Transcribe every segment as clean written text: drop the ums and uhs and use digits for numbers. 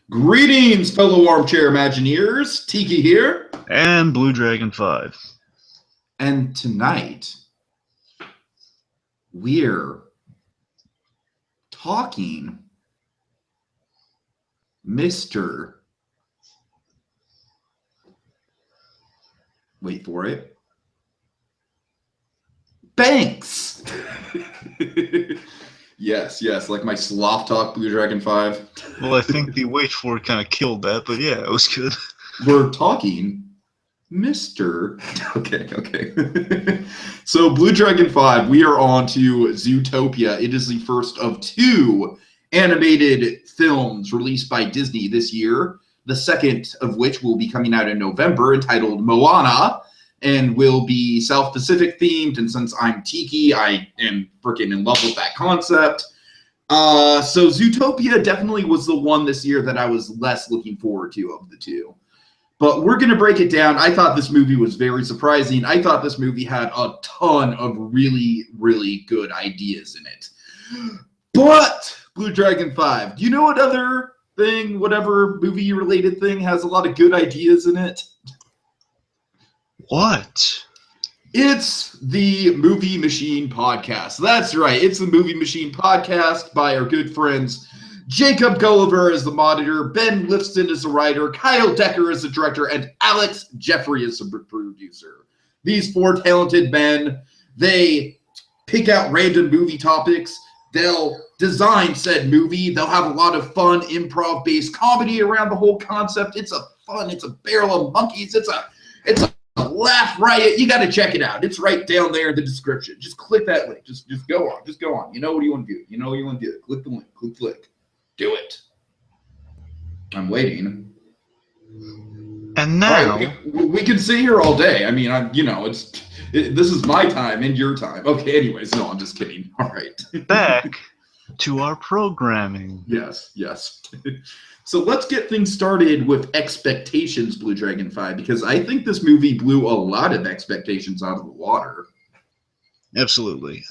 Greetings, fellow armchair Imagineers. Tiki here. And BlueDragonFive. And tonight, we're talking Mr. Wait for it. Banks. Yes, like my sloth talk, BlueDragonFive. Well, I think the wait for it kind of killed that, but yeah, it was good. We're talking Mr. Okay. So BlueDragonFive, we are on to Zootopia. It is the first of two animated films released by Disney this year. The second of which will be coming out in November, entitled Moana, and will be South Pacific themed. And since I'm Tiki, I am freaking in love with that concept. So Zootopia definitely was the one this year that I was less looking forward to of the two. But we're going to break it down. I thought this movie was very surprising. I thought this movie had a ton of really, really good ideas in it. But, BlueDragonFive, do you know what other thing, whatever movie-related thing, has a lot of good ideas in it? What? It's the Movie Machine Podcast. That's right. It's the Movie Machine Podcast by our good friends Jacob Gulliver as the monitor, Ben Lifston as the writer, Kyle Decker as the director, and Alex Jeffrey as the producer. These four talented men, they pick out random movie topics. They'll design said movie. They'll have a lot of fun improv-based comedy around the whole concept. It's a barrel of monkeys. It's a laugh riot. You got to check it out. It's right down there in the description. Just click that link. Just go on. Just go on. You know what you want to do. Click the link. Click. Do it. I'm waiting. And now right, we can sit here all day. I mean, this is my time and your time. Okay. Anyways, no, I'm just kidding. All right. Back to our programming. Yes. So let's get things started with expectations, BlueDragonFive, because I think this movie blew a lot of expectations out of the water. Absolutely.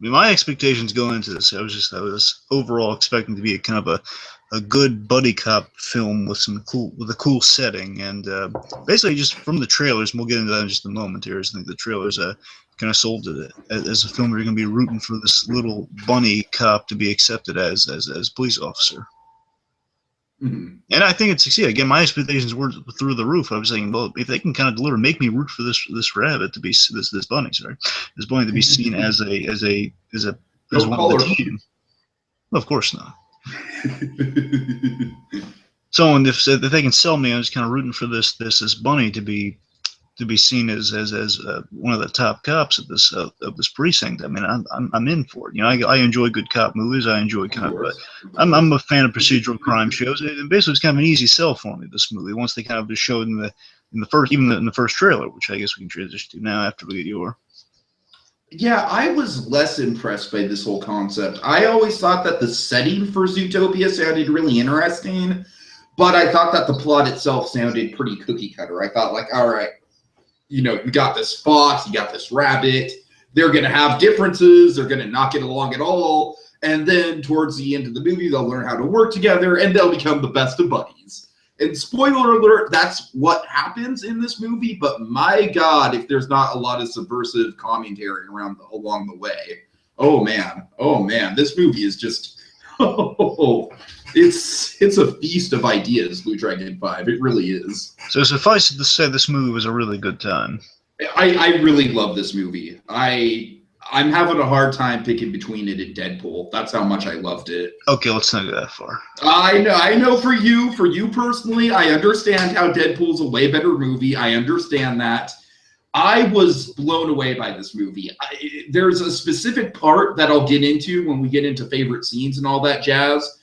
My expectations going into this, I was overall expecting to be a kind of a good buddy cop film with a cool setting, and basically just from the trailers, and we'll get into that in just a moment here. I think the trailers kind of sold it as a film where you're going to be rooting for this little bunny cop to be accepted as police officer. Mm-hmm. And I think it succeeded. Again, my expectations were through the roof. I was thinking, well, if they can kind of deliver, make me root for this rabbit to be this bunny to be seen as one of the team. Well, of course not. So, and if they can sell me, I'm just kind of rooting for this bunny to be seen as one of the top cops of this precinct. I mean, I'm in for it. You know, I enjoy good cop movies. I enjoy I'm a fan of procedural crime shows. And basically, it's kind of an easy sell for me. This movie, once they kind of just showed in the first trailer, which I guess we can transition to now after we get your. Yeah, I was less impressed by this whole concept. I always thought that the setting for Zootopia sounded really interesting, but I thought that the plot itself sounded pretty cookie cutter. I thought, like, all right, you got this fox, you got this rabbit, they're going to have differences, they're going to not get along at all, and then towards the end of the movie, they'll learn how to work together, and they'll become the best of buddies. And spoiler alert, that's what happens in this movie, but my God, if there's not a lot of subversive commentary along the way. Oh man, this movie is just, it's a feast of ideas, BlueDragonFive. It really is. So suffice it to say, this movie was a really good time. I really love this movie. I'm having a hard time picking between it and Deadpool. That's how much I loved it. Okay, let's not go that far. I know for you personally, I understand how Deadpool's a way better movie. I understand that. I was blown away by this movie. There's a specific part that I'll get into when we get into favorite scenes and all that jazz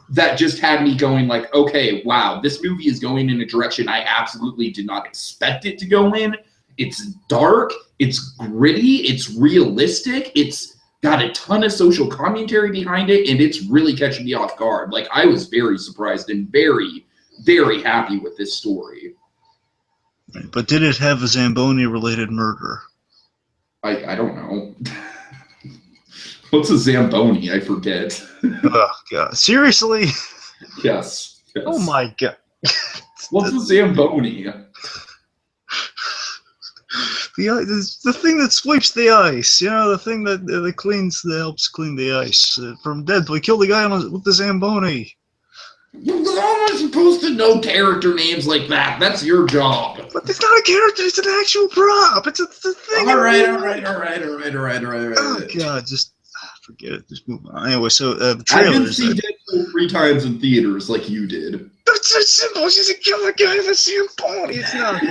that just had me going like, okay, wow, this movie is going in a direction I absolutely did not expect it to go in. It's dark, it's gritty, it's realistic, it's got a ton of social commentary behind it, and it's really catching me off guard. Like, I was very surprised and very, very happy with this story. But did it have a Zamboni-related murder? I don't know. What's a Zamboni? I forget. Oh, God. Seriously? Yes. Yes. Oh my god. What's a Zamboni? The thing that sweeps the ice, the thing that helps clean the ice from Deadpool. We killed the guy with the Zamboni. You're not supposed to know character names like that. That's your job. But it's not a character, it's an actual prop. It's a thing. All right. Oh, God, just forget it. Just move on. Anyway, so the trailers. I've been seeing Deadpool 3 times in theaters like you did. That's so simple. She's a killer guy with a Zamboni. It's not.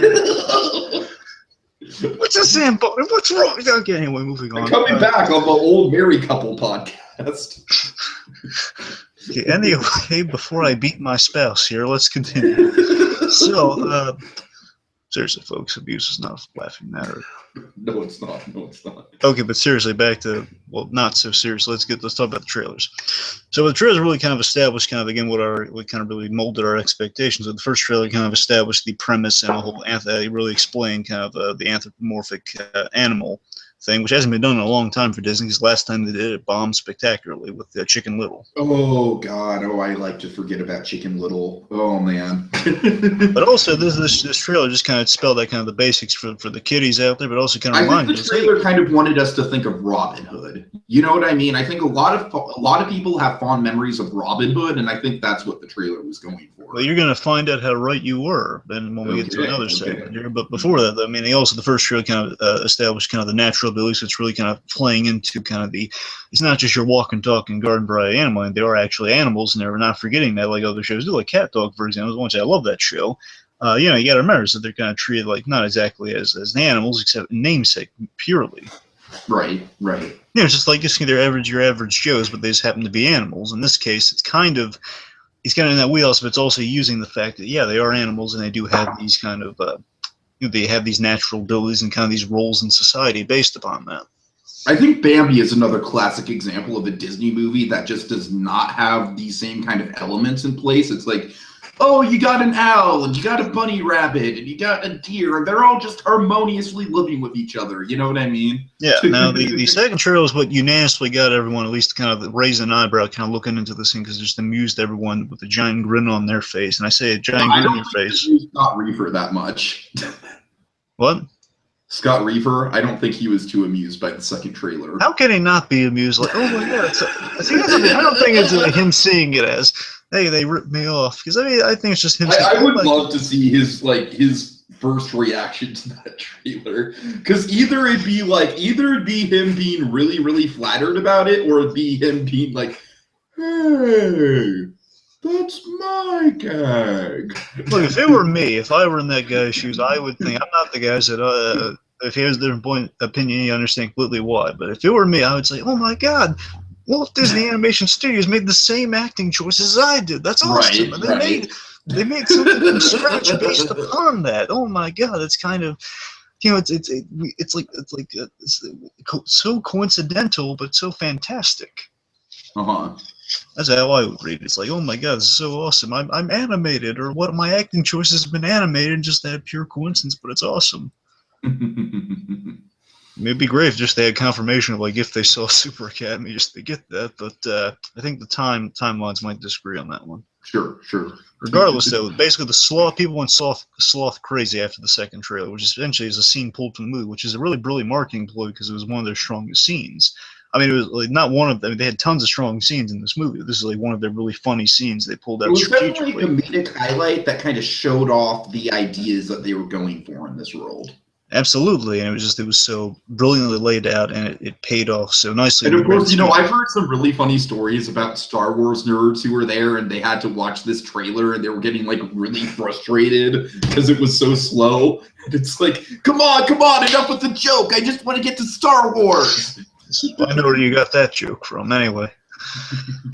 What's a Zamboni? What's wrong? Okay, anyway, moving on. Coming back on the old married couple podcast. Okay, anyway, before I beat my spouse here, let's continue. So, seriously, folks, abuse is not a laughing matter. No, it's not. Okay, but seriously, back to, well, not so serious. Let's talk about the trailers. So the trailers really kind of established again what kind of really molded our expectations. So the first trailer kind of established the premise and the whole really explained kind of the anthropomorphic animal thing, which hasn't been done in a long time for Disney, because last time they did it bombed spectacularly with Chicken Little. Oh God! Oh, I like to forget about Chicken Little. Oh man! But also, this trailer just kind of spelled out kind of the basics for the kiddies out there, but also kind of reminded us. I think the trailer kind of wanted us to think of Robin Hood. You know what I mean? I think a lot of people have fond memories of Robin Hood, and I think that's what the trailer was going for. Well, you're going to find out how right you were, then when we get to another segment here. But before that, I mean, the first trailer kind of established kind of the natural abilities. It's really kind of playing into kind of it's not just your walking, talking, garden variety animal, and they are actually animals, and they're not forgetting that like other shows do, like Cat Dog, for example. I love that show. You got to remember that they're kind of treated like not exactly as animals, except in namesake purely. Right. It's just like your average Joes, but they just happen to be animals. In this case, it's kind of in that wheelhouse, but it's also using the fact that they are animals and they do have these kind of they have these natural abilities and kind of these roles in society based upon that. I think Bambi is another classic example of a Disney movie that just does not have these same kind of elements in place. It's like, oh, you got an owl, and you got a bunny rabbit, and you got a deer, and they're all just harmoniously living with each other. You know what I mean? Yeah. Now, the second trailer is what unanimously got everyone at least kind of raise an eyebrow, kind of looking into this thing, because it just amused everyone with a giant grin on their face. And I say a giant grin on your face. Scott Reefer that much. What? Scott Reefer, I don't think he was too amused by the second trailer. How can he not be amused? Like, oh my God! I don't think it's him seeing it as, hey, they ripped me off. Because I think it's just him. I would love to see his first reaction to that trailer, because either it'd be him being really, really flattered about it, or it'd be him being like, hey, that's my gag. Look, if it were me, if I were in that guy's shoes, I would think, I'm not the guy that if he has a different opinion, you understand completely why. But if it were me, I would say, oh my God, Walt Disney Animation Studios made the same acting choices as I did. That's awesome. And they made something from scratch based upon that. Oh my God, it's kind of, it's so coincidental but so fantastic. That's how I would read it. It's like, oh my God, this is so awesome. I'm animated, or what my acting choices have been animated, just that pure coincidence, but it's awesome. It'd be great if just they had confirmation of if they saw Super Academy just to get that, but I think the timelines might disagree on that one. Sure. Regardless, though, basically people went sloth crazy after the second trailer, which essentially is a scene pulled from the movie, which is a really brilliant marketing ploy because it was one of their strongest scenes. I mean, it was not one of them. They had tons of strong scenes in this movie. This is one of their really funny scenes they pulled out. It was definitely a comedic highlight that kind of showed off the ideas that they were going for in this world. Absolutely, and it was so brilliantly laid out, and it paid off so nicely. And of course, I've heard some really funny stories about Star Wars nerds who were there, and they had to watch this trailer, and they were getting really frustrated because it was so slow. And it's like, come on, enough with the joke. I just want to get to Star Wars. I know where you got that joke from. Anyway,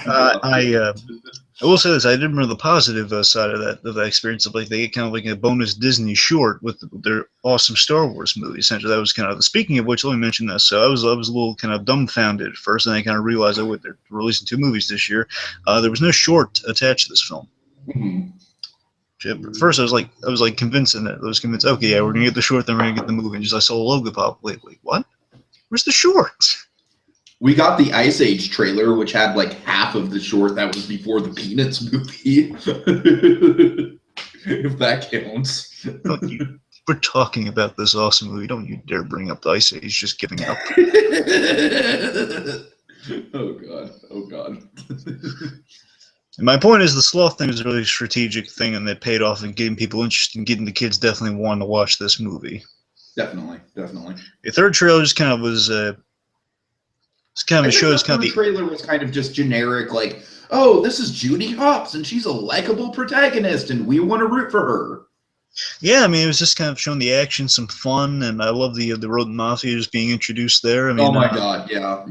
I will say this: I did remember the positive side of that experience of they get kind of a bonus Disney short with their awesome Star Wars movie. Essentially, that was kind of speaking of which, let me mention this. So I was a little kind of dumbfounded at first, and I kind of realized they're releasing 2 movies this year. There was no short attached to this film. At first, I was convinced that I was convinced. Okay, yeah, we're gonna get the short, then we're gonna get the movie. And I saw a logo pop. Wait, what? Where's the short? We got the Ice Age trailer, which had like half of the short that was before the Peanuts movie. If that counts. We're talking about this awesome movie. Don't you dare bring up the Ice Age just giving up. Oh god. Oh god. And my point is the sloth thing is a really strategic thing, and that paid off in getting people interested in getting the kids definitely wanting to watch this movie. Definitely, definitely. The third trailer just kind of was it's kind of shows kind of the trailer was kind of just generic, like, oh, this is Judy Hopps and she's a likable protagonist and we want to root for her. Yeah, I mean, it was just kind of showing the action, some fun, and I love the rodent mafia just being introduced there. I mean, oh my god, yeah.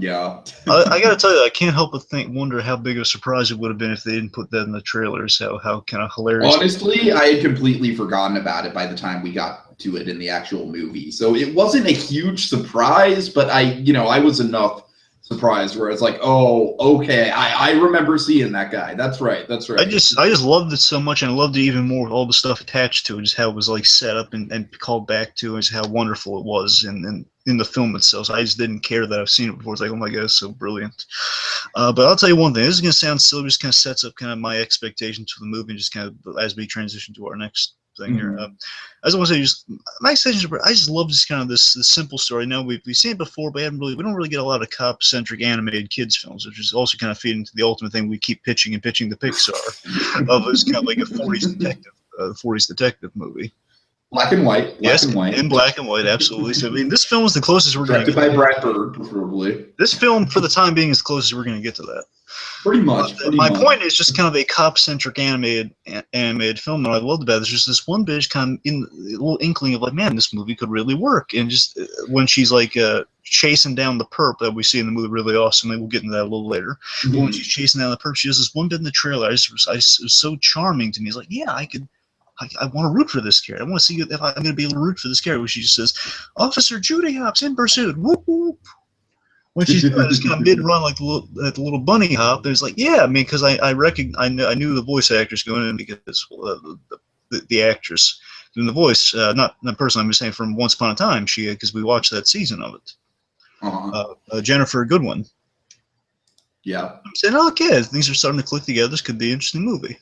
I gotta tell you, I can't help but wonder how big of a surprise it would have been if they didn't put that in the trailers. How kind of hilarious. Honestly, I had completely forgotten about it by the time we got to it in the actual movie, so it wasn't a huge surprise, but I was enough surprised where it's like, oh, okay, I remember seeing that guy. That's right. I just loved it so much, and I loved it even more with all the stuff attached to it, just how it was like set up and called back to, and just how wonderful it was in the film itself. So I just didn't care that I've seen it before. It's like, oh my god, it's so brilliant. But I'll tell you one thing. This is gonna sound silly, just kind of sets up kind of my expectations for the movie, and just kind of as we transition to our next thing here. As I want to say, just my expectations. I just love this kind of this simple story. Now we've seen it before, but we don't really get a lot of cop-centric animated kids films, which is also kind of feeding into the ultimate thing we keep pitching to Pixar of this kind of like a 40s detective movie. Black and white. In black and white, absolutely. So I mean, this film is the closest we're going to get. Directed by Brad Bird, preferably. This film, for the time being, is the closest we're going to get to that. Pretty much. My point is just kind of a cop-centric animated film, and I loved about it. There's just this one bitch kind of in a little inkling of like, man, this movie could really work. And just when she's like chasing down the perp that we see in the movie, really awesome. And we'll get into that a little later. But when she's chasing down the perp, she has this one bit in the trailer. It was so charming to me. It's like, yeah, I want to root for this character. I want to see if I'm going to be able to root for this character. Where she just says, "Officer Judy Hopps in pursuit." Whoop whoop. When she's doing this kind of mid-run, like the little bunny hop, there's like, yeah, I mean, because I knew the voice actress going in because the actress doing the voice, not personally, I'm just saying from Once Upon a Time, because we watched that season of it. Jennifer Goodwin. Yeah. I'm saying, okay, things are starting to click together. This could be an interesting movie.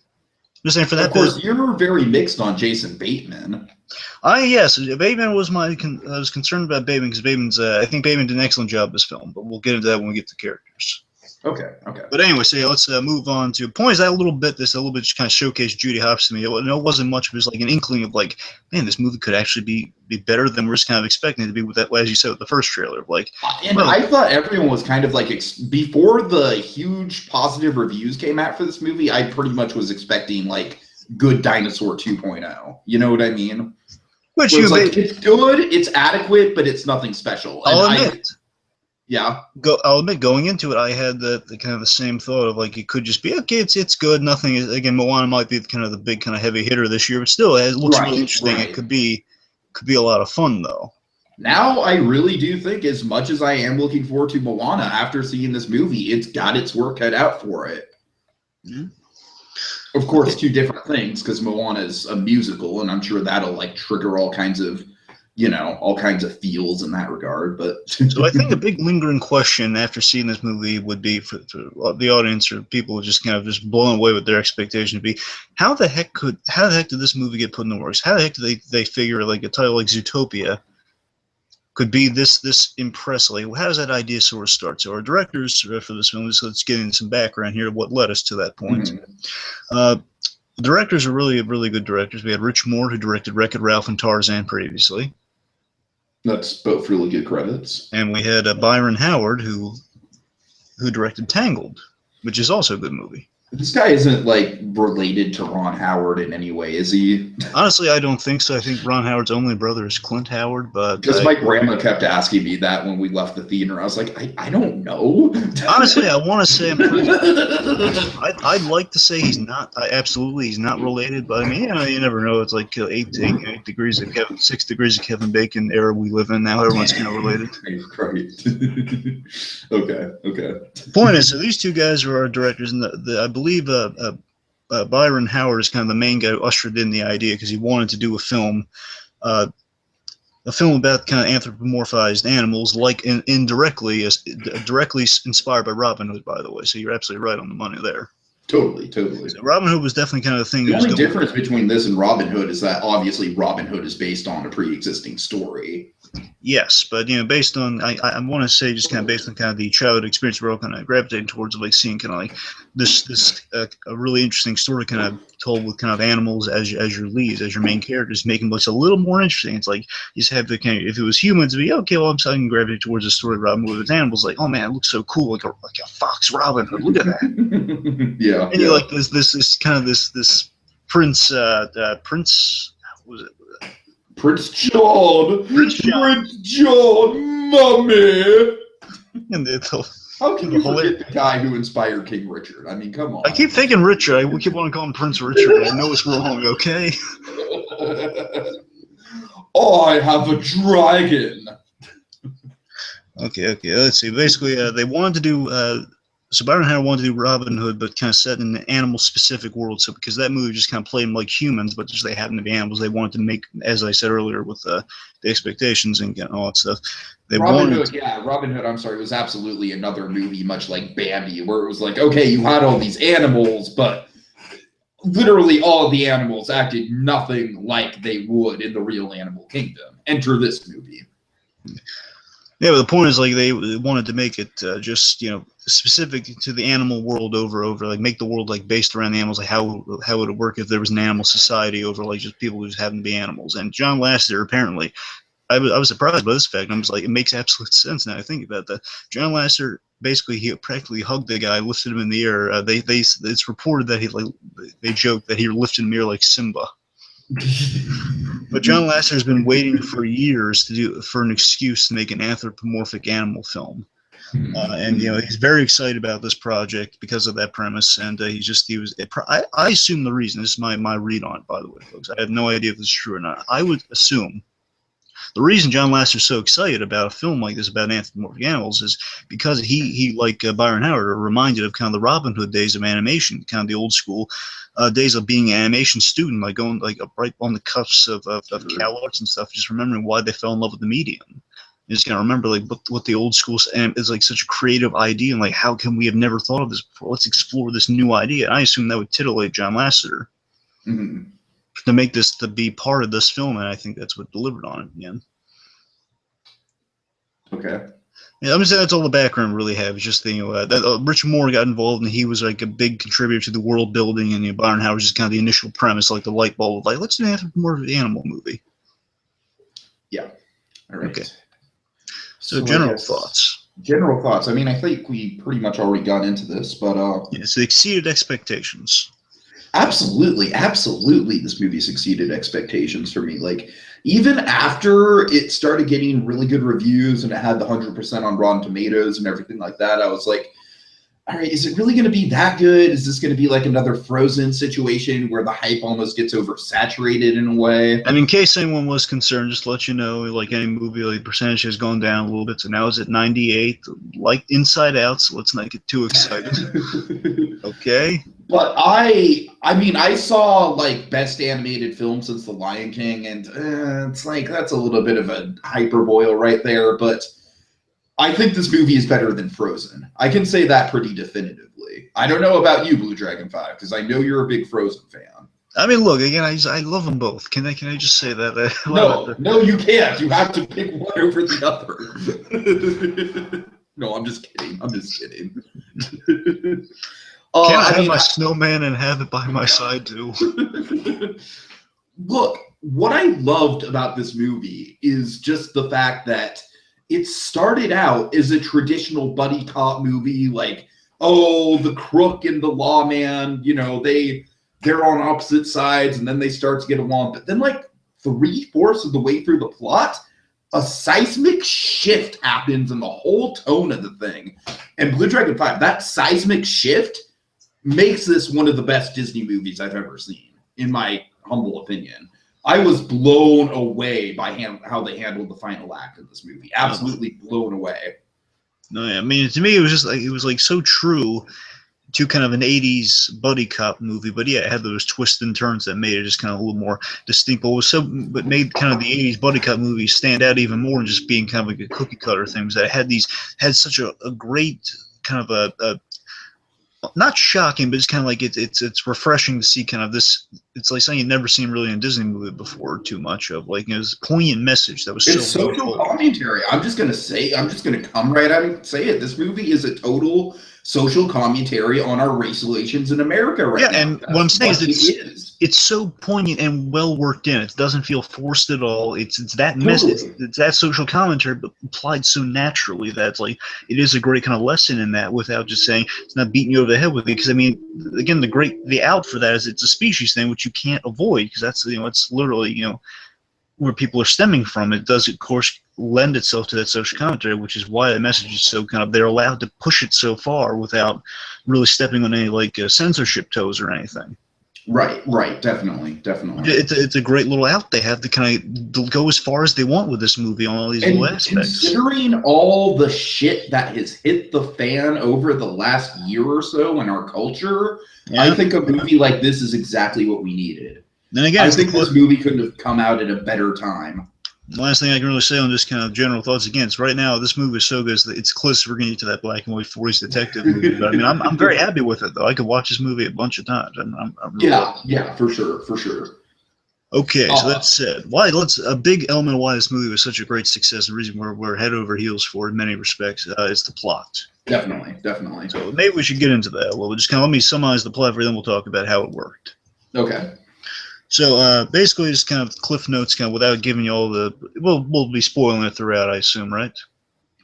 Just saying for that. Of course, you're very mixed on Jason Bateman. Yes, Bateman was I was concerned about Bateman because Bateman's. I think Bateman did an excellent job in this film, but we'll get into that when we get to characters. Okay. But anyway, so yeah, let's move on to the point. Is that a little bit just kind of showcased Judy Hopps to me. It wasn't much. It was like an inkling of like, man, this movie could actually be better than we're just kind of expecting it to be with that, as you said, with the first trailer. Like, and I thought everyone was kind of like before the huge positive reviews came out for this movie. I pretty much was expecting like good Dinosaur 2.0. You know what I mean? Which it's good, it's adequate, but it's nothing special. I'll admit. I'll admit, going into it, I had the kind of the same thought of like it could just be okay. It's good. Nothing is, again. Moana might be kind of the big kind of heavy hitter this year, but still, it looks really interesting. Right. It could be a lot of fun though. Now I really do think, as much as I am looking forward to Moana after seeing this movie, it's got its work cut out for it. Mm-hmm. Of course, two different things, because Moana is a musical, and I'm sure that'll like trigger all kinds of feels in that regard. But so I think a big lingering question after seeing this movie would be for the audience or people just kind of just blown away with their expectation to be, how the heck did this movie get put in the works? How the heck do they figure like a title like Zootopia could be this impressive? Like, how does that idea sort of start? So our directors for this film, so let's get into some background here of what led us to that point. The directors are really good directors. We had Rich Moore, who directed Wreck-It Ralph and Tarzan previously. That's both really good credits. And we had Byron Howard, who directed Tangled, which is also a good movie. This guy isn't like related to Ron Howard in any way, is he? Honestly, I don't think so. I think Ron Howard's only brother is Clint Howard, but because my grandma kept asking me that when we left the theater, I was like, I don't know. Honestly, I want to say I'd like to say he's not. Absolutely, he's not related. But I mean, you never know. It's like 6 degrees of Kevin Bacon era we live in now. Everyone's kind of related. Okay. Point is, so these two guys are our directors, and I believe Byron Howard is kind of the main guy who ushered in the idea because he wanted to do a film a film about kind of anthropomorphized animals, like indirectly directly inspired by Robin Hood, by the way. So you're absolutely right on the money there. Totally, totally. So Robin Hood was definitely kind of the thing. The only difference between this and Robin Hood is that obviously Robin Hood is based on a pre-existing story. Yes, but based on I want to say just kind of based on kind of the childhood experience, we're all kind of gravitating towards like seeing kind of like this a really interesting story kind of told with kind of animals as your leads, as your main characters, making books a little more interesting. It's like you just have the kind of, if it was humans, it'd be okay. Well, I'm starting to gravitate towards the story of Robin Hood with animals. Like, oh man, it looks so cool, like a fox Robin Hood. Look at that. Yeah. And you like this kind of this Prince what was it? Prince John, Prince John, Mummy. And How can you forget the guy who inspired King Richard? I mean, come on. I keep thinking Richard. We keep wanting to call him Prince Richard. I know it's wrong, okay? I have a dragon. Okay. Let's see. Basically, they wanted to do. So Byron Howard wanted to do Robin Hood, but kind of set in an animal-specific world. So because that movie just kind of played them like humans, but just they happen to be animals, they wanted to make, as I said earlier, with the expectations and all that stuff. Robin Hood, I'm sorry, was absolutely another movie, much like Bambi, where it was like, okay, you had all these animals, but literally all of the animals acted nothing like they would in the real animal kingdom. Enter this movie. Yeah, but the point is, like, they wanted to make it just, specific to the animal world over, like, make the world, like, based around the animals, like, how would it work if there was an animal society over, like, just people who just happen to be animals. And John Lasseter, apparently, I was surprised by this fact. I was like, it makes absolute sense now I think about that. John Lasseter, basically, he practically hugged the guy, lifted him in the air. It's reported that they joked that he lifted him in the air like Simba. But John Lasseter has been waiting for years for an excuse to make an anthropomorphic animal film, and he's very excited about this project because of that premise. And I assume the reason. This is my read on it, by the way, folks. I have no idea if this is true or not. I would assume the reason John Lasseter is so excited about a film like this about anthropomorphic animals is because he like Byron Howard, are reminded of kind of the Robin Hood days of animation, kind of the old school days of being an animation student, like going like right on the cuffs of Cal Arts and stuff, just remembering why they fell in love with the medium. You just gotta remember like what the old school is like, such a creative idea, and like how can we have never thought of this before? Let's explore this new idea. And I assume that would titillate John Lasseter. Mm-hmm. To make this to be part of this film, and I think that's what delivered on it again. Okay. Yeah, I'm just saying that's all the background really have. It's just that Richard Moore got involved, and he was like a big contributor to the world building, and Byron Howard was just kind of the initial premise, like the light bulb of like, let's do an anthropomorphic animal movie. Yeah. All right. Okay. So general thoughts. General thoughts. I mean, I think we pretty much already got into this, but so it exceeded expectations. Absolutely, this movie exceeded expectations for me. Like, even after it started getting really good reviews and it had the 100% on Rotten Tomatoes and everything like that, I was like, all right, is it really going to be that good? Is this going to be like another Frozen situation where the hype almost gets oversaturated in a way? And in case anyone was concerned, just to let you know, like any movie, like the percentage has gone down a little bit, so now it's at 98, like Inside Out, so let's not get too excited. Okay? But I mean, I saw like best animated film since The Lion King, and it's like that's a little bit of a hyperboil right there. But I think this movie is better than Frozen. I can say that pretty definitively. I don't know about you, BlueDragonFive, because I know you're a big Frozen fan. I mean, look again. I love them both. Can I just say that? No, you can't. You have to pick one over the other. No, I'm just kidding. Can I have my snowman and have it by my side too? Look, what I loved about this movie is just the fact that it started out as a traditional buddy cop movie, like, oh, the crook and the lawman, they're on opposite sides, and then they start to get along. But then, like, 3/4 of the way through the plot, a seismic shift happens in the whole tone of the thing. And BlueDragonFive, that seismic shift makes this one of the best Disney movies I've ever seen, in my humble opinion. I was blown away by how they handled the final act of this movie. Absolutely blown away. No, I mean, to me, it was just like so true to kind of an 80s buddy cop movie, but yeah, it had those twists and turns that made it just kind of a little more distinct. But made kind of the 80s buddy cop movies stand out even more, and just being kind of like a cookie cutter things that had such a great kind of a not shocking, but it's kind of like it's refreshing to see kind of this. It's like something you've never seen really in a Disney movie before. Too much of like this poignant message that was it's so social commentary. I'm just gonna come right out and say it. This movie is a total social commentary on our race relations in America right now. Yeah, and what I'm saying is it's so poignant and well worked in. It doesn't feel forced at all. It's that message, it's that social commentary, but applied so naturally that it's like it is a great kind of lesson in that, without just saying it's not beating you over the head with it. Because I mean, again, the out for that is it's a species thing, which you can't avoid, because that's it's literally where people are stemming from. It does, of course, lend itself to that social commentary, which is why the message is so kind of, they're allowed to push it so far without really stepping on any like censorship toes or anything. Right, definitely. It's a great little out they have to kind of go as far as they want with this movie on all these little aspects. Considering all the shit that has hit the fan over the last year or so in our culture, yeah. I think a movie like this is exactly what we needed. Then again, I think this movie couldn't have come out at a better time. Last thing I can really say on just kind of general thoughts, again, it's right now this movie is so good it's close. We're going to get to that black and white 40s detective movie, but I mean, I'm very happy with it though. I could watch this movie a bunch of times. I'm really yeah, for sure. Okay, so that's it. A big element of why this movie was such a great success, the reason we're head over heels for in many respects, is the plot. Definitely. So maybe we should get into that. Well, just kind of let me summarize the plot, then we'll talk about how it worked. Okay. So basically, just kind of cliff notes, kind of without giving you all the. We'll be spoiling it throughout, I assume, right?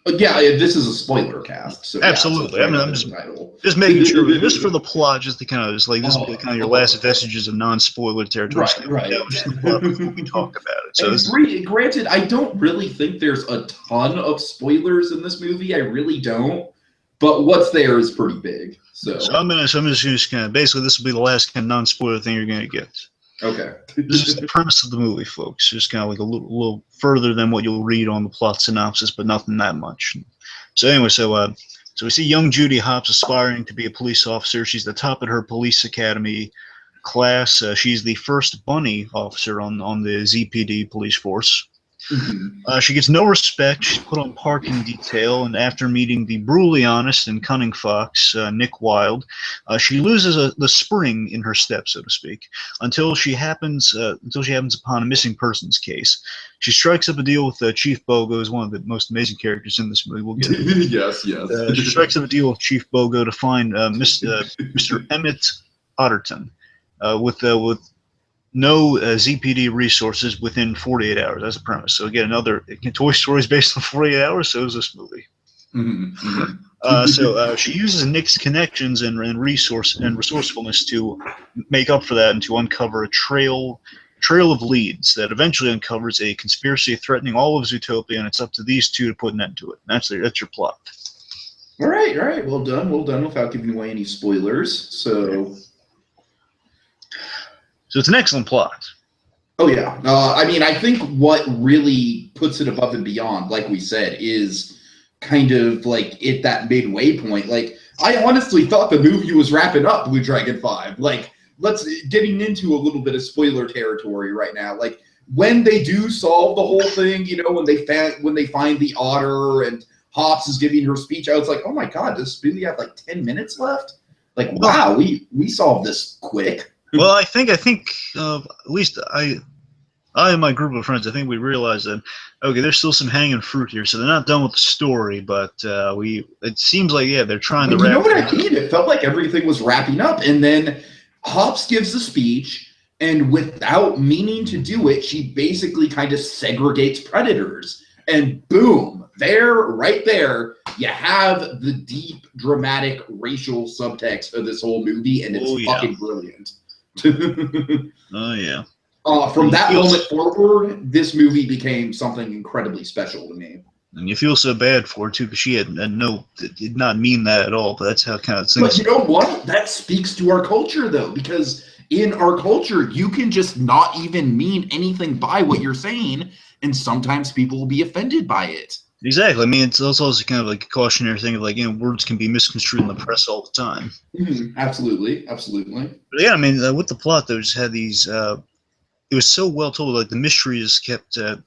Yeah, this is a spoiler cast. So absolutely. I mean, I'm just making sure, just for the plot, just to kind of just like this is kind of your last vestiges of non-spoiler territory. Right. Just the plot before we talk about it. So granted, I don't really think there's a ton of spoilers in this movie. I really don't. But what's there is pretty big. So I'm just kind of basically this will be the last kind of non-spoiler thing you're going to get. Okay. This is the premise of the movie, folks. Just kind of like a little further than what you'll read on the plot synopsis, but nothing that much. So anyway, so we see young Judy Hopps aspiring to be a police officer. She's the top at her police academy class. She's the first bunny officer on the ZPD police force. Mm-hmm. She gets no respect. She's put on parking detail, and after meeting the brutally honest and cunning fox, Nick Wilde, she loses the spring in her step, so to speak, until she happens upon a missing persons case. She strikes up a deal with Chief Bogo, who's one of the most amazing characters in this movie. We'll get to it. Yes. She strikes up a deal with Chief Bogo to find Mr. Emmett Otterton, with no ZPD resources within 48 hours. That's the premise. So again, another Toy Story is based on 48 hours. So is this movie. Mm-hmm. So she uses Nick's connections and resourcefulness to make up for that, and to uncover a trail of leads that eventually uncovers a conspiracy threatening all of Zootopia, and it's up to these two to put an end to it. That's your plot. All right. Well done without giving away any spoilers. So it's an excellent plot. Oh, yeah. I mean, I think what really puts it above and beyond, like we said, is kind of like at that midway point. Like, I honestly thought the movie was wrapping up BlueDragonFive. Like, getting into a little bit of spoiler territory right now. Like, when they do solve the whole thing, when they find the otter and Hopps is giving her speech, I was like, oh my God, does this movie have like 10 minutes left? Like, wow, we solved this quick. Well, I think at least I and my group of friends, I think we realized that okay, there's still some hanging fruit here. So they're not done with the story, but it seems like they're trying to wrap. You know what I mean? It felt like everything was wrapping up, and then Hopps gives the speech, and without meaning to do it, she basically kind of segregates predators, and boom, right there, you have the deep, dramatic racial subtext of this whole movie, and it's fucking brilliant. Oh yeah. From that moment forward, this movie became something incredibly special to me. And you feel so bad for her too, because she did not mean that at all. But that's how kind of things. But you know what? That speaks to our culture, though, because in our culture, you can just not even mean anything by what you're saying, and sometimes people will be offended by it. Exactly. I mean, it's also kind of like a cautionary thing of like, words can be misconstrued in the press all the time. Absolutely, absolutely. But yeah, I mean, with the plot, though, just had these. It was so well told. Like the mystery is kept. The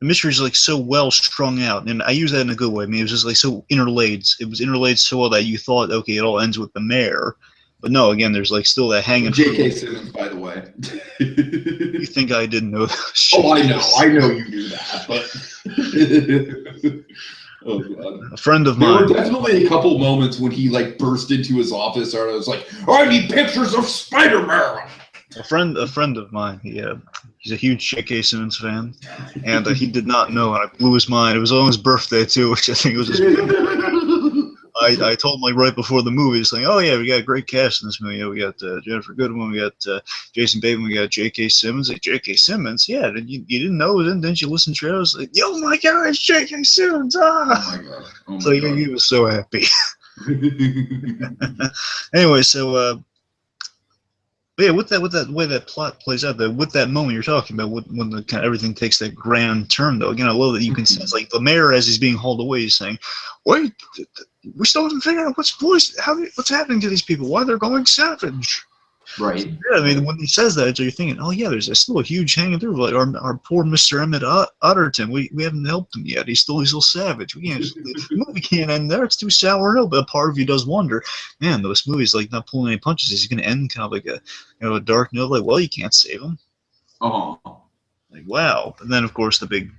mystery is like so well strung out, and I use that in a good way. I mean, it was just like so interlaid. It was interlaid so well that you thought, okay, it all ends with the mayor, but no. Again, there's like still that hanging J.K. fruit. Simmons, by the way. You think I didn't know that? Oh, I know you knew that, but oh god. A friend of There were mine. definitely a couple moments when he like burst into his office and I was like, I need pictures of Spider-Man. A friend of mine. He's a huge J.K. Simmons fan, and he did not know, and I blew his mind. It was on his birthday too, which I think was just. I told him like right before the movie, it's like, oh yeah, we got a great cast in this movie. We got Jennifer Goodwin, we got Jason Bateman, we got J.K. Simmons. Like J.K. Simmons, yeah, you didn't know? Didn't you listen to it? I was like, oh my god, it's J.K. Simmons! Ah, oh my god, oh my so god. he was so happy. Anyway, so. But yeah, with that way that plot plays out, though, with that moment you're talking about, when the kind of everything takes that grand turn, though. Again, I love that you can sense like the mayor as he's being hauled away, he's saying, "Wait, we still haven't figured out what's happening to these people. Why they're going savage." Right. Yeah, I mean, when he says that, so you're thinking, "Oh yeah, there's still a huge hanging through. Like our poor Mr. Emmett Utterton, we haven't helped him yet. He's still savage. We can't the movie can't end there. It's too sour no." But a part of you does wonder, man, this movie's like not pulling any punches. Is he going to end kind of like a dark note? Like, well, you can't save him. Oh. Like, wow. And then of course the big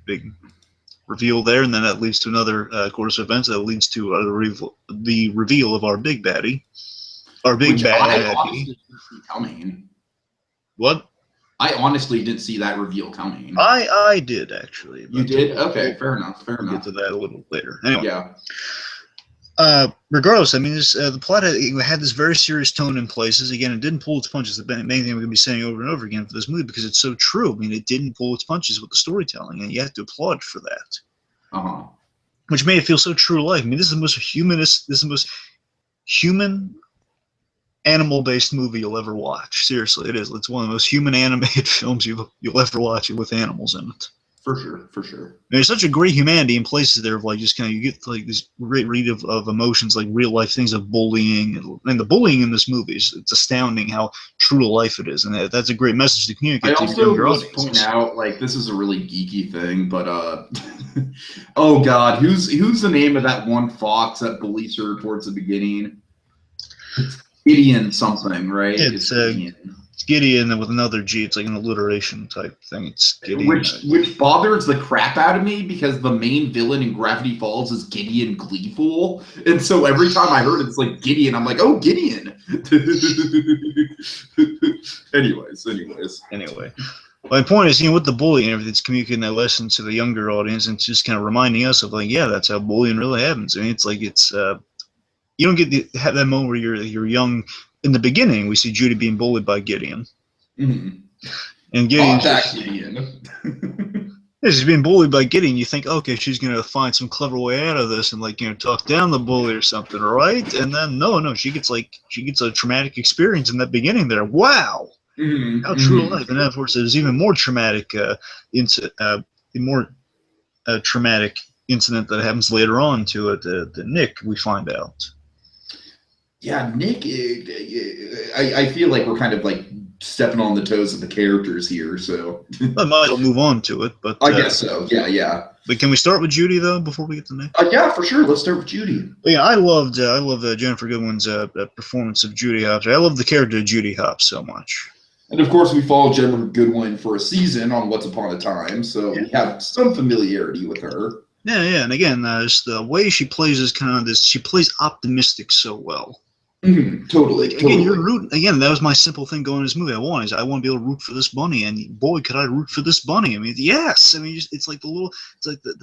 reveal there, and then that leads to another course of events that leads to the reveal of our big baddie, our big Which baddie. I honestly didn't see coming. What? I honestly didn't see that reveal coming. I did actually. You did? Okay, fair enough. Fair We'll enough. get to that a little later. Anyway. Yeah. Regardless, I mean, the plot had this very serious tone in places. Again, it didn't pull its punches. The main thing we're going to be saying over and over again for this movie, because it's so true. I mean, it didn't pull its punches with the storytelling, and you have to applaud for that. Uh-huh. Which made it feel so true to life. I mean, this is the most human animal-based movie you'll ever watch. Seriously, it is. It's one of the most human animated films you'll ever watch with animals in it. For sure, for sure. There's such a great humanity in places there of like just kind of you get like this great read of emotions, like real life things of bullying, and the bullying in this movie it's astounding how true to life it is, and that's a great message to communicate to your younger audience. I also point out, like, this is a really geeky thing, but oh god, who's the name of that one fox that bullies her towards the beginning? It's Gideon something, right? It's Gideon with another G. It's like an alliteration type thing. It's Gideon. Which bothers the crap out of me because the main villain in Gravity Falls is Gideon Gleeful, and so every time I heard it's like Gideon, I'm like, oh, Gideon. Anyway. My point is, with the bullying and everything, it's communicating that lesson to the younger audience, and it's just kind of reminding us of like, yeah, that's how bullying really happens. I mean, it's like you don't get to have that moment where you're young. In the beginning, we see Judy being bullied by Gideon. Mm-hmm. And Gideon. Gideon. She's being bullied by Gideon. You think, okay, she's going to find some clever way out of this and, like, talk down the bully or something, right? And then, no, she gets a traumatic experience in that beginning there. Wow. Mm-hmm. How true to life. And then, of course, there's even more traumatic, traumatic incident that happens later on to it. The Nick, we find out. Yeah, Nick, I feel like we're kind of like stepping on the toes of the characters here, so I might as well move on to it, but I guess so. Yeah. But can we start with Judy though before we get to Nick? Yeah, for sure. Let's start with Judy. But yeah, I loved Jennifer Goodwin's performance of Judy Hopps. I love the character of Judy Hopps so much. And of course, we followed Jennifer Goodwin for a season on Once Upon a Time, so we have some familiarity with her. Yeah, and again, just the way she plays is kind of this. She plays optimistic so well. Mm-hmm. Totally. Again, you're rooting. Again, that was my simple thing going to this movie. I want to be able to root for this bunny, and boy, could I root for this bunny. I mean, yes. I mean, it's like the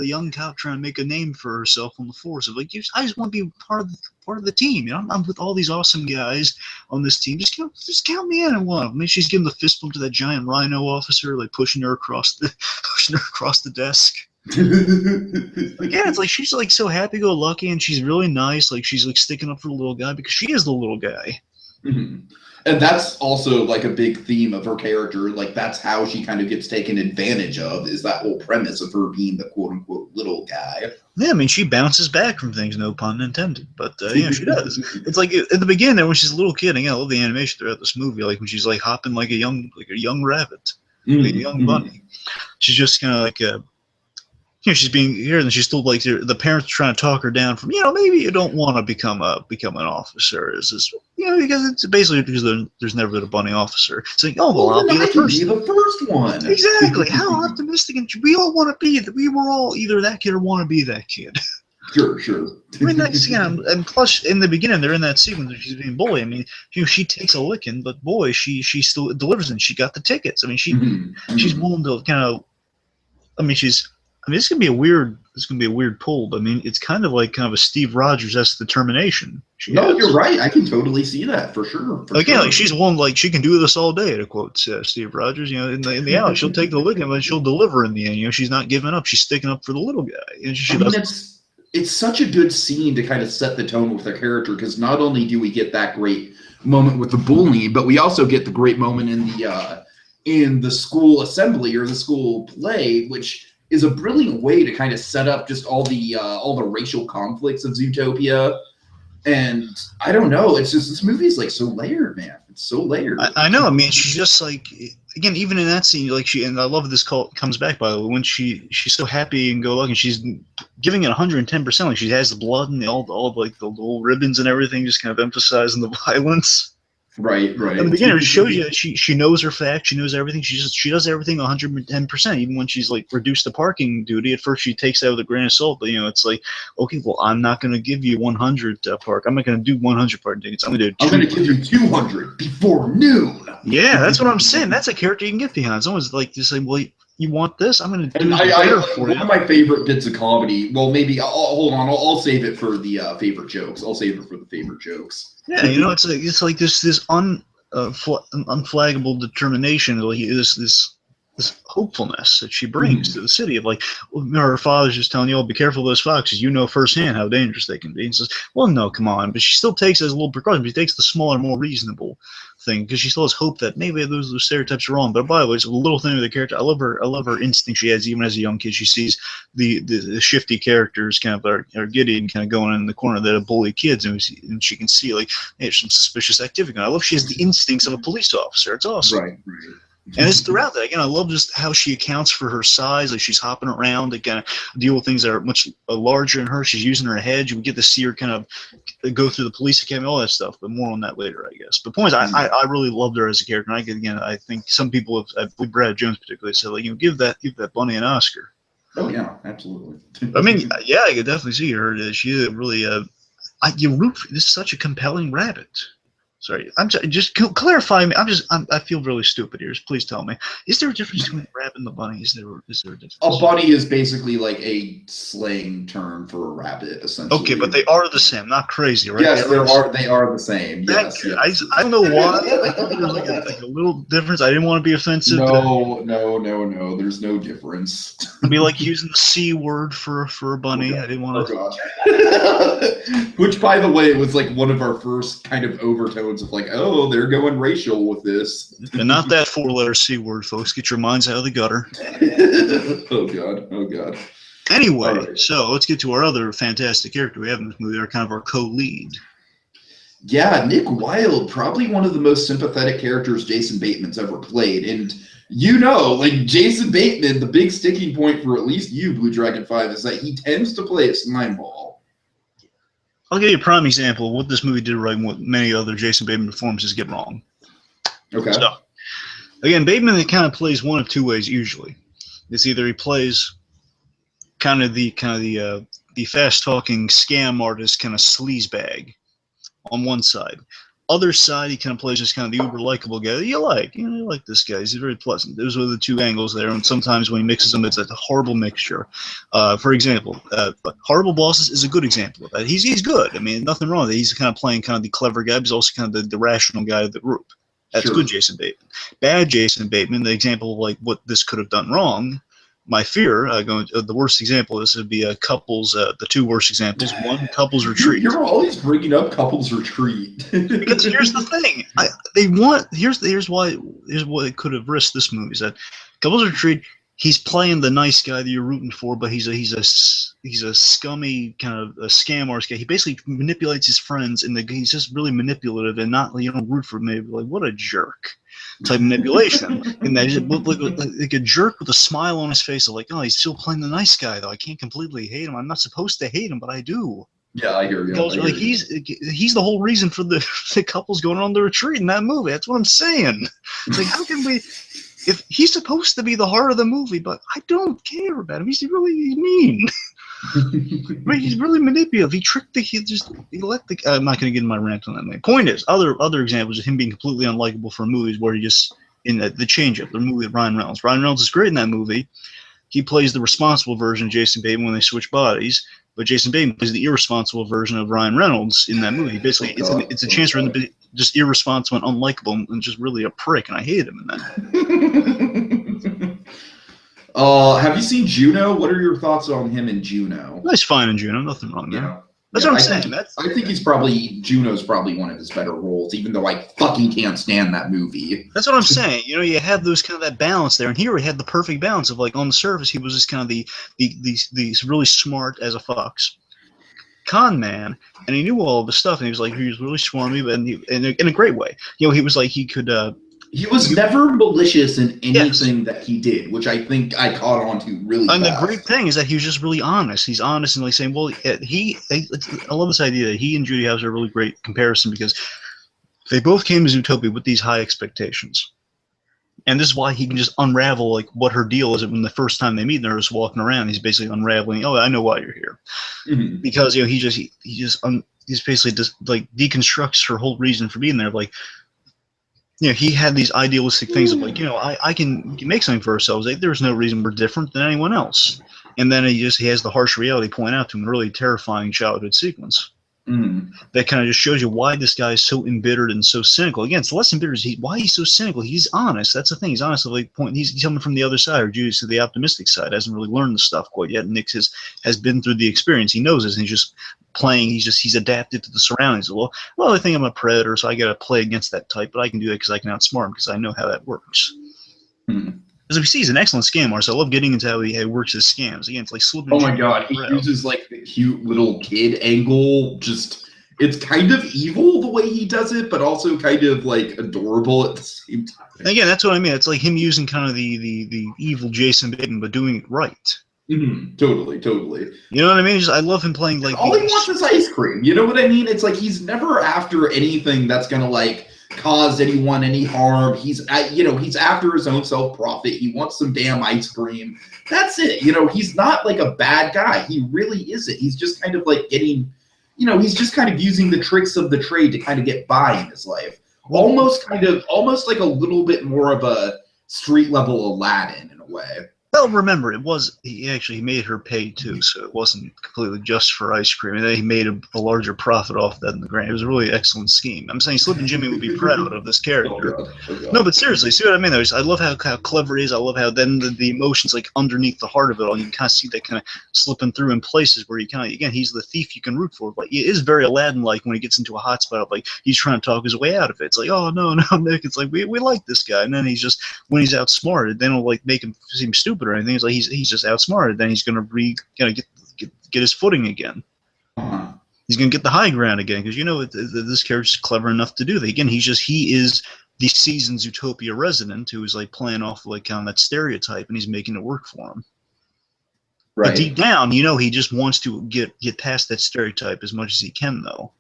young cop trying to make a name for herself on the force. Of like, I just want to be part of the team. I'm with all these awesome guys on this team. Just count me in. And one of them. I mean, she's giving the fist bump to that giant rhino officer, like pushing her across the desk. Again, it's like she's like so happy-go-lucky, and she's really nice. Like she's like sticking up for the little guy because she is the little guy. Mhm. And that's also like a big theme of her character. Like that's how she kind of gets taken advantage of, is that whole premise of her being the quote unquote little guy. Yeah, I mean, she bounces back from things, no pun intended. But yeah, she does. It's like at the beginning there when she's a little kid. And, I love the animation throughout this movie. Like when she's like hopping like a young rabbit, like a young bunny. She's just kind of like she's being here, and she's still like the parents are trying to talk her down from, maybe you don't want to become an officer. Is this, because it's basically because there's never been a bunny officer. It's like, oh well, I'll be the first. Be the first one. Exactly. How optimistic, and we all want to be that. We were all either that kid or want to be that kid. Sure. I mean, and plus in the beginning they're in that sequence where she's being bullied. I mean, she takes a licking, but boy, she still delivers, and she got the tickets. I mean, she's willing to kind of. I mean, it's gonna be a weird pull, but I mean, it's kind of a Steve Rogers-esque determination. You're right. I can totally see that for sure. Like she's one, like she can do this all day, to quote Steve Rogers. In the alley, she'll take the licking, but she'll deliver in the end. She's not giving up. She's sticking up for the little guy. And it's such a good scene to kind of set the tone with her character, because not only do we get that great moment with the bullying, but we also get the great moment in the school assembly or the school play, which is a brilliant way to kind of set up just all the racial conflicts of Zootopia. And I don't know, it's just, this movie is like so layered, man. It's so layered. I know. I mean, she's just like, again, even in that scene, like and I love this call comes back, by the way, when she's so happy and go lucky, and she's giving it 110%. Like she has the blood and all of like the little ribbons and everything, just kind of emphasizing the violence. Right. In the beginning, it shows you that she knows her facts, she knows everything. She does everything 110%. Even when she's like reduced the parking duty, at first she takes that with a grain of salt. But it's like, okay, well, I'm not going to give you 100 park. I'm not going to do 100 parking tickets. I'm going to give you 200 before noon. Yeah, that's what I'm saying. That's a character you can get behind. Someone's like, just say, well, you want this? I'm going to do better for you. One of my favorite bits of comedy. Well, maybe hold on. I'll save it for the favorite jokes. I'll save it for the favorite jokes. Yeah, it's like this unflaggable determination, like this hopefulness that she brings to the city of like, her father's just telling you, oh, be careful of those foxes. You know firsthand how dangerous they can be. And says, well, no, come on. But she still takes it as a little precaution. She takes the smaller, more reasonable thing, because she still has hope that maybe those stereotypes are wrong. But by the way, it's a little thing with the character. I love her instinct she has even as a young kid. She sees the shifty characters kind of are Gideon kind of going in the corner that bully kids, and she can see like, hey, there's some suspicious activity. And I love she has the instincts of a police officer. It's awesome. Right. And it's throughout that. Again, I love just how she accounts for her size. Like she's hopping around to kind of deal with things that are much larger than her. She's using her head. You get to see her kind of go through the police academy, all that stuff. But more on that later, I guess. But point is, I really loved her as a character. And I think some people have, Brad Jones particularly, said like, give that bunny an Oscar. Oh yeah, absolutely. I mean, yeah, I could definitely see her. She really, you root for, this is such a compelling rabbit. Sorry, I'm just clarify me. I feel really stupid here. Please tell me. Is there a difference between a rabbit and the bunny? Is there a difference? A bunny is basically like a slang term for a rabbit, essentially. Okay, but they are the same. Not crazy, right? Yes, they are the same. Yes. I don't know why. I thought there was like a little difference. I didn't want to be offensive. No. There's no difference. It'd be like using the C word for a bunny. I didn't want to. Oh, which, by the way, was like one of our first kind of overtones of like, oh, they're going racial with this. And not that 4-letter C word, folks. Get your minds out of the gutter. Oh God. Anyway, right. So let's get to our other fantastic character we have in this movie, our co-lead. Yeah, Nick Wilde, probably one of the most sympathetic characters Jason Bateman's ever played. And like Jason Bateman, the big sticking point for at least you, BlueDragonFive, is that he tends to play a slime ball. I'll give you a prime example of what this movie did right and what many other Jason Bateman performances get wrong. Okay. So, again, Bateman kind of plays one of two ways usually. It's either he plays kind of the fast-talking scam artist kind of sleazebag on one side. Other side, he kind of plays just kind of the uber likable guy that you like. You like this guy. He's very pleasant. Those are the two angles there. And sometimes when he mixes them, it's a horrible mixture. For example, Horrible Bosses is a good example of that. He's good. I mean, nothing wrong with it. He's kind of playing kind of the clever guy, but he's also kind of the rational guy of the group. That's Sure. Good Jason Bateman. Bad Jason Bateman, the example of like what this could have done wrong, my fear, the worst example of this would be couples. The two worst examples. One, couples retreat. You're always bringing up couples retreat. Because here's the thing, here's what it could have risked this movie is that couples retreat. He's playing the nice guy that you're rooting for, but he's a scummy kind of a scam artist guy. He basically manipulates his friends, and he's just really manipulative and not root for me. Like what a jerk type manipulation. And that he looked like a jerk with a smile on his face, of like, oh, he's still playing the nice guy though. I can't completely hate him. I'm not supposed to hate him, but I do. Yeah, I hear you. Like he's the whole reason for the couples going on the retreat in that movie. That's what I'm saying. It's like, how can we? If he's supposed to be the heart of the movie, but I don't care about him. He's really mean. Right? He's really manipulative. He tricked I'm not going to get in my rant on that. Man. Point is, other examples of him being completely unlikable for movies where he just in the Change Up, the movie with Ryan Reynolds. Ryan Reynolds is great in that movie. He plays the responsible version of Jason Bateman when they switch bodies, but Jason Bateman plays the irresponsible version of Ryan Reynolds in that movie. Basically, it's a chance for him to be just irresponsible and unlikable and just really a prick, and I hate him in that. Have you seen Juno? What are your thoughts on him in Juno? That's fine in Juno. Nothing wrong there. Yeah. That's what I'm saying. I think Juno's probably one of his better roles, even though I fucking can't stand that movie. That's what I'm saying. You have those kind of that balance there, and here we had the perfect balance of like on the surface he was just kind of the really smart as a fox con man, and he knew all of the stuff, and he was really swarmy, but in a great way. He was like he could. He was never malicious in anything that he did, which I think I caught on to really fast. And the great thing is that he was just really honest. He's honest and like saying, well, I love this idea that he and Judy have a really great comparison because they both came to Zootopia with these high expectations. And this is why he can just unravel like what her deal is. And when the first time they meet, and they're just walking around, he's basically unraveling. Oh, I know why you're here, because he basically just like deconstructs her whole reason for being there. Like, he had these idealistic things of like, I can make something for ourselves. Like, there's no reason we're different than anyone else. And then he has the harsh reality point out to him, a really terrifying childhood sequence. That kind of just shows you why this guy is so embittered and so cynical. Again, it's less embittered. Why he's so cynical. He's honest. That's the thing. He's honest. He's coming from the other side, or Judy's to the optimistic side. Hasn't really learned the stuff quite yet. Nick has been through the experience. He knows this, and he's just playing. He's adapted to the surroundings. Well, I think I'm a predator, so I got to play against that type. But I can do that because I can outsmart him because I know how that works. As we see, he's an excellent scam artist. I love getting into how he works his scams. Again, it's like slipping. Oh my god, he uses like the cute little kid angle. It's kind of evil the way he does it, but also kind of like adorable at the same time. Again, that's what I mean. It's like him using kind of the evil Jason Bateman, but doing it right. Totally. You know what I mean? I love him playing like. All he wants is ice cream. You know what I mean? It's like he's never after anything that's gonna like cause anyone any harm. He's after his own self-profit. He wants some damn ice cream. That's it. He's not like a bad guy. He really isn't. He's just kind of like getting, he's just kind of using the tricks of the trade to kind of get by in his life. Almost like a little bit more of a street level Aladdin in a way. Well, remember, he made her pay too, so it wasn't completely just for ice cream. And then he made a larger profit off that in the grand. It was a really excellent scheme. I'm saying Slippin' Jimmy would be proud of this character. Oh God. No, but seriously, see what I mean? I love how clever he is. I love how then the emotions like underneath the heart of it all. You can kind of see that kind of slipping through in places where he's the thief you can root for. But he is very Aladdin-like when he gets into a hot spot. Like he's trying to talk his way out of it. It's like, oh no, Nick. It's like we like this guy, and then he's just when he's outsmarted, they don't like make him seem stupid or anything. It's like he's just outsmarted. Then he's gonna get his footing again. He's gonna get the high ground again because this character's clever enough to do that. Again, he is the seasoned Zootopia resident who is like playing off like kind of that stereotype, and he's making it work for him. Right. But deep down, he just wants to get past that stereotype as much as he can, though.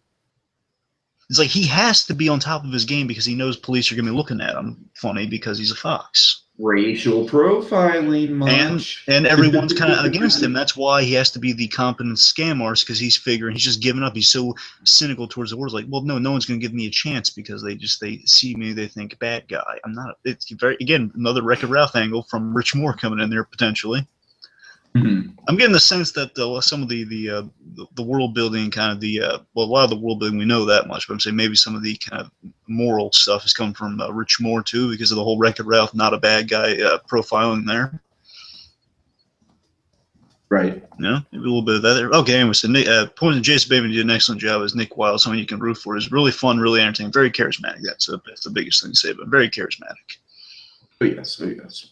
It's like he has to be on top of his game because he knows police are gonna be looking at him funny because he's a fox. Racial profiling much. And everyone's kind of against him. That's why he has to be the competent scam artist because he's figuring he's just giving up. He's so cynical towards the world. Like, well, no one's going to give me a chance because they see me, they think bad guy. I'm not. It's again another Wreck-It Ralph angle from Rich Moore coming in there potentially. I'm getting the sense that some of the world building kind of a lot of the world building we know that much, but I'm saying maybe some of the kind of moral stuff is coming from Rich Moore too because of the whole Wreck-It Ralph not a bad guy profiling there. Right. You know, maybe a little bit of that there. Okay, anyway, so Poison Jason Bateman did an excellent job as Nick Wilde, someone you can root for. He's really fun, really entertaining, very charismatic. That's the biggest thing to say, but very charismatic. Oh, yes. Oh, yes.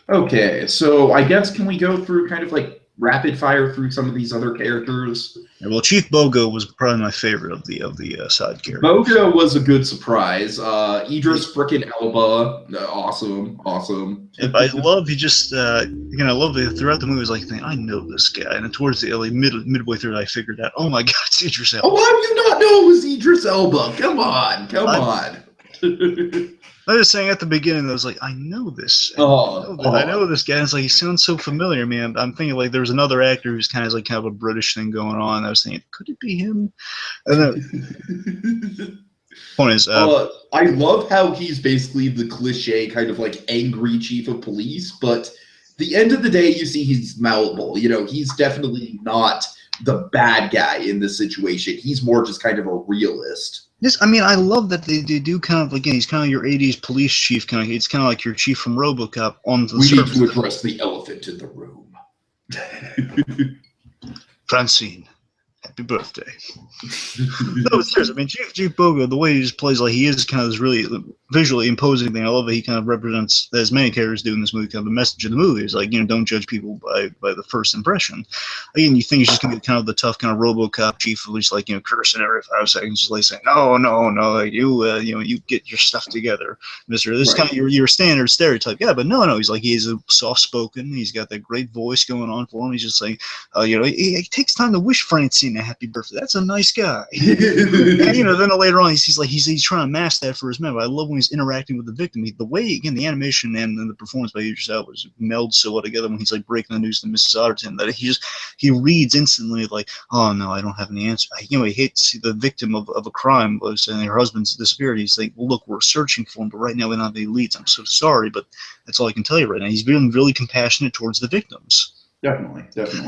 Okay, so I guess can we go through kind of like rapid fire through some of these other characters? Yeah, well, Chief Bogo was probably my favorite of the side characters. Bogo was a good surprise. Idris frickin' Elba, awesome, awesome. I love he just again I love it throughout the movie. It's like I know this guy, and then towards the like, midway through, I figured out, oh my god, it's Idris Elba. Oh, how do you not know it was Idris Elba? Come on, come on. I was saying at the beginning, I was like, I know this. I know this guy. And it's like he sounds so familiar, man. I'm thinking like there's another actor who's kind of a British thing going on. I was thinking, could it be him? And then, point is, I love how he's basically the cliche kind of like angry chief of police, but the end of the day, you see he's malleable. You know, he's definitely not the bad guy in this situation. He's more just kind of a realist. Yes, I mean, I love that they do kind of, again, he's kind of your 80s police chief, it's kind of like your chief from RoboCop on the surface. We need to address the elephant in the room. Francine, happy birthday. No, seriously, I mean, Chief Bogo, the way he just plays, like, he is kind of this really visually imposing thing. I love that he kind of represents, as many characters do in this movie, kind of the message of the movie is like, don't judge people by the first impression. Again, you think he's just going to get kind of the tough kind of RoboCop chief, at least like, cursing every 5 seconds, just like saying, no, like, you get your stuff together, mister. This is kind of your standard stereotype. Yeah, but no, he's a soft-spoken, he's got that great voice going on for him. He's just like, he takes time to wish Francine a happy birthday. That's a nice guy. And, then later on, he's trying to mask that for his men. But I love when he's interacting with the victim. The way, again, the animation and the performance by Idris Elba was meld so well together when he's like breaking the news to Mrs. Otterton that he reads instantly like, oh no, I don't have any answer. He hates the victim of a crime and her husband's disappeared. He's like, well, look, we're searching for him, but right now we don't have any leads. I'm so sorry, but that's all I can tell you right now. He's being really compassionate towards the victims. Definitely.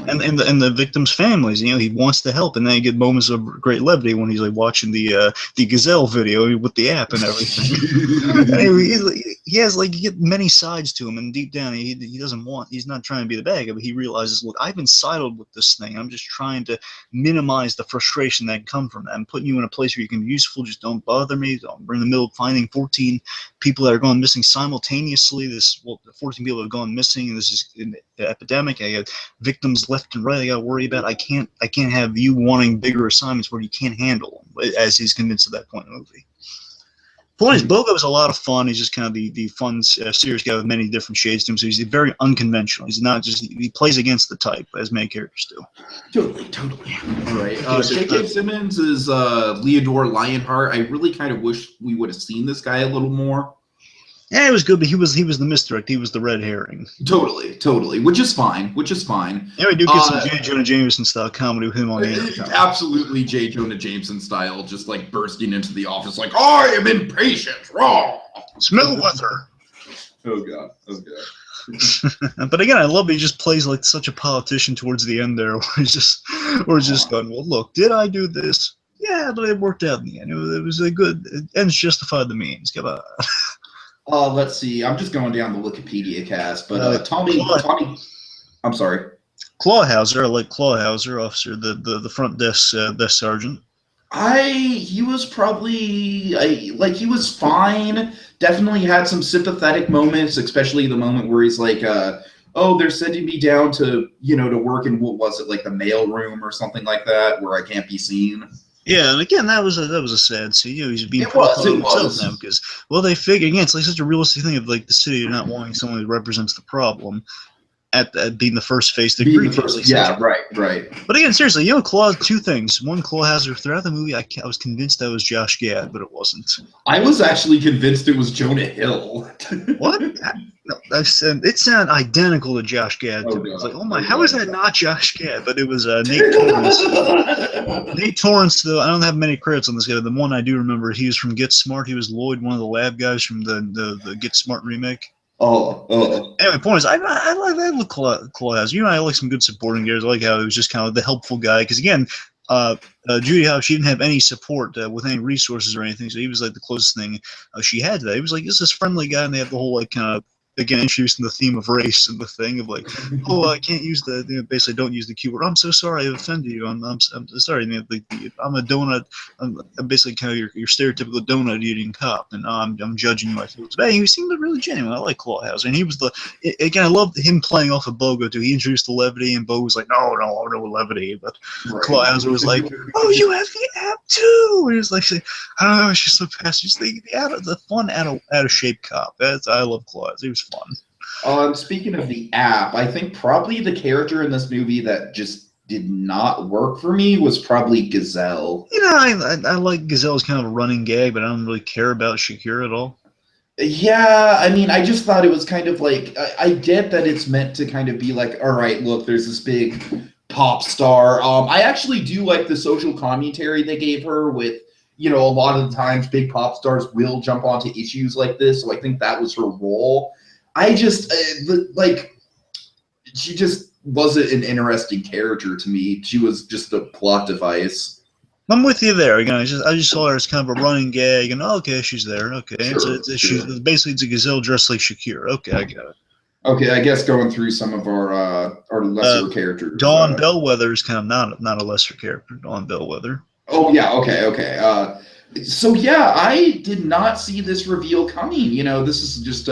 And the victims' families, he wants to help, and then you get moments of great levity when he's like watching the Gazelle video with the app and everything. And he has you get many sides to him, and deep down he's not trying to be the bad guy, but he realizes, look, I've been sidled with this thing. I'm just trying to minimize the frustration that can come from that. I'm putting you in a place where you can be useful. Just don't bother me. We're in the middle of finding 14 people that are going missing simultaneously. 14 people have gone missing, and this is an epidemic. I got victims left and right I got to worry about. I can't have you wanting bigger assignments where you can't handle them, as he's convinced at that point in the movie. Point is, Bogo is a lot of fun. He's just kind of the fun, serious guy with many different shades to him. So he's very unconventional. He's not just he plays against the type, as many characters do. Totally. All right. J.K. Simmons is Leodore Lionheart. I really kind of wish we would have seen this guy a little more. Yeah, it was good, but he was the misdirect. He was the red herring. Totally. Which is fine. Yeah, we do get some J. Jonah Jameson style comedy with him on the intercom. Absolutely, J. Jonah Jameson style, just like bursting into the office like, I am impatient. Raw. Smell weather. Oh god. But again, I love that he just plays like such a politician towards the end there, where he's just going, well, look, did I do this? Yeah, but it worked out in the end. It was a good ends justified the means. Come on. Let's see. I'm just going down the Wikipedia cast, but Tommy. I'm sorry. Clawhauser, I like Clawhauser, officer, the front desk sergeant. He was he was fine. Definitely had some sympathetic moments, especially the moment where he's like, "Oh, they're sending me down to to work in what was it, like the mail room or something like that, where I can't be seen." Yeah, and again, that was a sad scene. He's being himself now because, well, they figure again, it's like such a realistic thing of like the city not wanting someone who represents the problem at being the first face to agree. Yeah, right. But again, seriously, two things. One, Clawhauser throughout the movie, I was convinced that was Josh Gad, but it wasn't. I was actually convinced it was Jonah Hill. What? No, it sounded identical to Josh Gad to me. It's like, how is that not Josh Gad? But it was Nate Torrance. Nate Torrance, though, I don't have many credits on this guy. The one I do remember, he was from Get Smart. He was Lloyd, one of the lab guys from the Get Smart remake. Anyway, point is, I like that with Clawhauser. I like some good supporting guys. I like how he was just kind of the helpful guy. Because again, Judy Hopps, she didn't have any support with any resources or anything, so he was like the closest thing she had to that. He was like, this friendly guy, and they have the whole like kind of again introducing the theme of race and the thing of like, oh, I can't use basically don't use the Q word. I'm so sorry I offended you. I'm sorry. I'm a donut. I'm basically kind of your stereotypical donut eating cop, and I'm judging you. I feel bad. He seemed really genuine. I like Clawhauser, and he was again. I loved him playing off of Bogo too. He introduced the levity, and Bogo was like, no levity, but Clawhauser was like, oh, you have the app too. And he was like, I don't know, it's just so fast. Just the fun out of shape cop. I love Clawhauser. He was fun. Speaking of the app, I think probably the character in this movie that just did not work for me was probably Gazelle. You know, I like Gazelle as kind of a running gag, but I don't really care about Shakira at all. Yeah, I mean, I just thought it was kind of like, I get that it's meant to kind of be like, all right, look, there's this big pop star. I actually do like the social commentary they gave her with, you know, a lot of the times big pop stars will jump onto issues like this. So I think that was her role. I just, she just wasn't an interesting character to me. She was just a plot device. I'm with you there. Again, I just saw her as kind of a running gag, and okay, she's there. Okay, Sure, she's basically it's a Gazelle dressed like Shakira. Okay, I got it. Okay, I guess going through some of our lesser characters. Dawn Bellwether is kind of not a lesser character. Dawn Bellwether. Oh yeah, okay. So yeah, I did not see this reveal coming. You know, this is just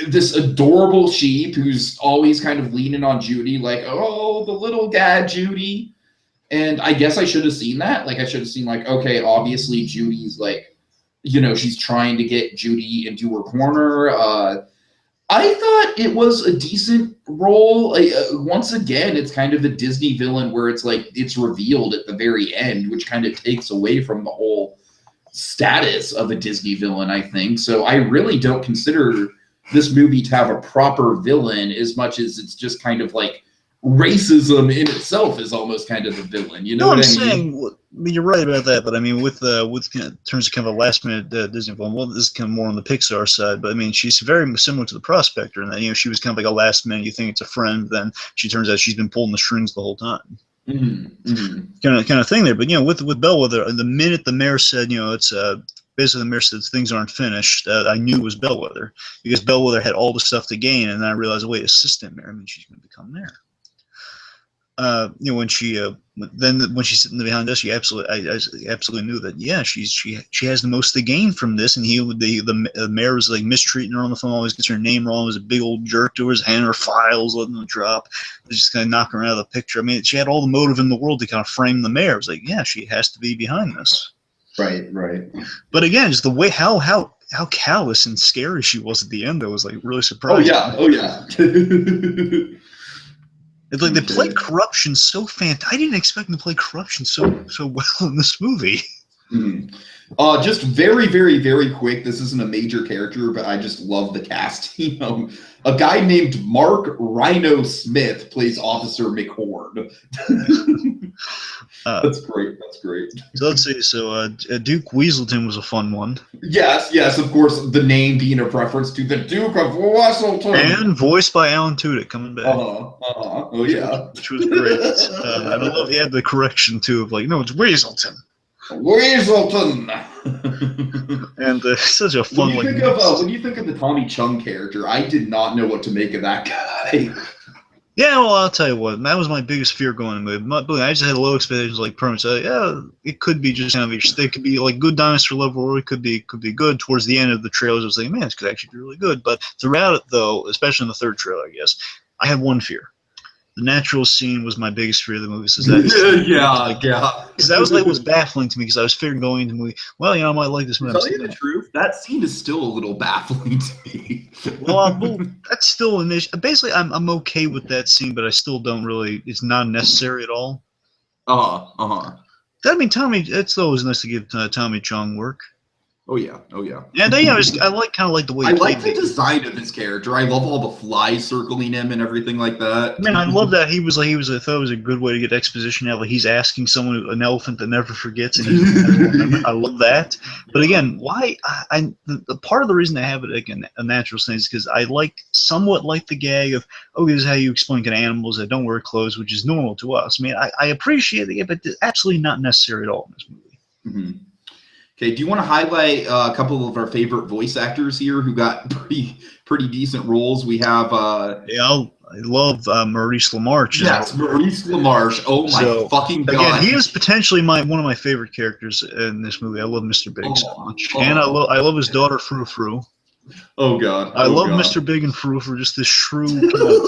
this adorable sheep who's always kind of leaning on Judy, like, oh, the little gad Judy. And I guess I should have seen that. Like, I should have seen, like, okay, obviously Judy's like, you know, she's trying to get Judy into her corner. I thought it was a decent role. Once again, it's kind of a Disney villain where it's like it's revealed at the very end, which kind of takes away from the whole status of a Disney villain, I think. So I really don't consider this movie to have a proper villain as much as it's just kind of like racism in itself is almost kind of a villain. You know what I mean? I mean, you're right about that, but I mean, with in terms of kind of a last minute Disney film, well, this is kind of more on the Pixar side, but I mean, she's very similar to the Prospector in that, you know, she was kind of like a last minute. You think it's a friend, then she turns out she's been pulling the strings the whole time. Kind of thing there. But you know, with Bellwether, the minute the mayor said, you know, it's basically the mayor said things aren't finished, I knew it was Bellwether because Bellwether had all the stuff to gain, and then I realized, wait, assistant mayor, I mean, she's going to become mayor. You know, when she's sitting behind us, I absolutely knew that. Yeah, she has the most to gain from this, and the mayor was like mistreating her on the phone, always gets her name wrong, was a big old jerk to her, handing her files, letting them drop, just kind of knocking her out of the picture. I mean, she had all the motive in the world to kind of frame the mayor. It was like, yeah, she has to be behind this. Right. But again, just the way how callous and scary she was at the end, I was like really surprised. Oh yeah. It's like they played corruption so I didn't expect them to play corruption so well in this movie. Just very, very, very quick. This isn't a major character, but I just love the cast. You know, a guy named Mark Rhino Smith plays Officer McHorn. That's great. So let's see. So Duke Weaselton was a fun one. Yes. Of course, the name being a reference to the Duke of Weaselton, and voiced by Alan Tudyk coming back. Oh yeah, which was great. And I love he had the correction too of like, no, it's Weaselton. And such a fun when you think of the Tommy Chung character, I did not know what to make of that guy. Yeah, well, I'll tell you what, that was my biggest fear going into the movie. I just had low expectations, like permanent. So yeah, it could be just kind of it could be like good dinosaur level, or it could be good. Towards the end of the trailers, I was like, man, this could actually be really good. But throughout it, though, especially in the third trailer, I guess, I had one fear. The natural scene was my biggest fear of the movie. So yeah. Because that was like was baffling to me because I was figuring going into the movie, well, you know, I might like this movie. To tell you the truth, that scene is still a little baffling to me. well, that's still an issue. Basically, I'm okay with that scene, but I still don't really. It's not necessary at all. I mean, it's always nice to give Tommy Chung work. Oh yeah. And I like the way I like the design of his character. I love all the flies circling him and everything like that. I mean, I love that I thought it was a good way to get exposition out. Like he's asking someone, an elephant that never forgets, and I love that. But again, why? The part of the reason I have it again a natural thing is because I somewhat like the gag of, oh, this is how you explain to animals that don't wear clothes, which is normal to us. I mean, I appreciate it, but it's absolutely not necessary at all in this movie. Okay, do you want to highlight a couple of our favorite voice actors here who got pretty decent roles? We have Yeah, I love Maurice LaMarche. yes, Maurice LaMarche. Oh my So fucking again, god! he is potentially one of my favorite characters in this movie. I love Mr. Big so much, and I love his daughter Frou Frou. Oh god! I love god. Mr. Big and Frou Frou, just this shrewd, kind of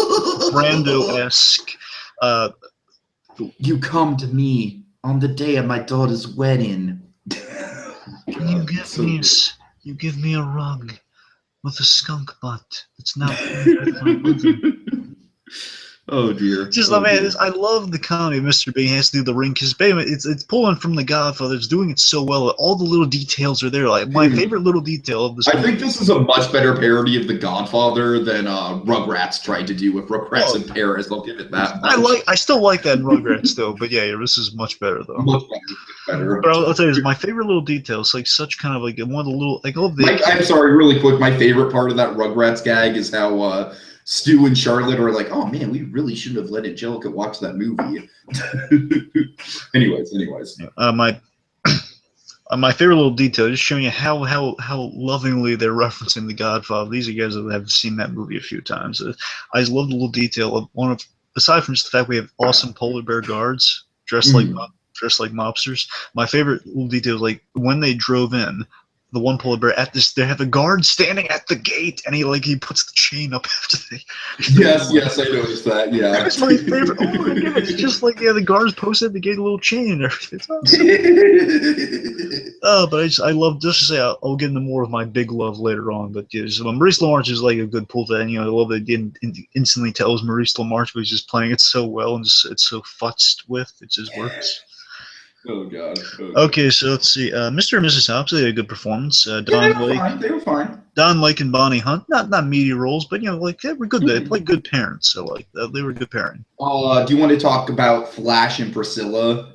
Brando-esque. You come to me on the day of my daughter's wedding. You give me a rug with a skunk butt. It's not with my mother. Oh dear. Just I love the comedy of Mr. Big. He has to do the ring because it's pulling from The Godfather. It's doing it so well. All the little details are there. Like my favorite little detail of this movie. I think this is a much better parody of The Godfather than Rugrats tried to do with Rugrats in Paris. I'll give it that much. I still like that in Rugrats though, but yeah, this is much better though. Much better. But I'll tell you, my favorite little details, like such kind of like one of the little like all the. I'm sorry, really quick. My favorite part of that Rugrats gag is how Stu and Charlotte are like, "Oh man, we really should have let Angelica watch that movie." anyways. My favorite little detail, just showing you how lovingly they're referencing The Godfather. These are guys that have seen that movie a few times. I just love the little detail of aside from just the fact we have awesome polar bear guards dressed like mobsters. My favorite little detail is like when they drove in. The one polar bear they have a guard standing at the gate, and he puts the chain up after they. Yes, I noticed that. Yeah, that's my favorite. Oh my god, it's just like the guards posted at the gate, a little chain and everything. It's awesome. But I love just to say I'll get into more of my big love later on. But yeah, so Maurice LaMarche is like a good pull to that. And, I love that he didn't instantly tell us Maurice LaMarche, but he's just playing it so well and it's so futzed with. It just works. Oh god. Okay, so let's see. Mr. and Mrs. Hobbs, they had a good performance. Don Lake. They were fine. Don Lake and Bonnie Hunt, not meaty roles, but like they were good. They played good parents, so like they were good pairing. Do you want to talk about Flash and Priscilla?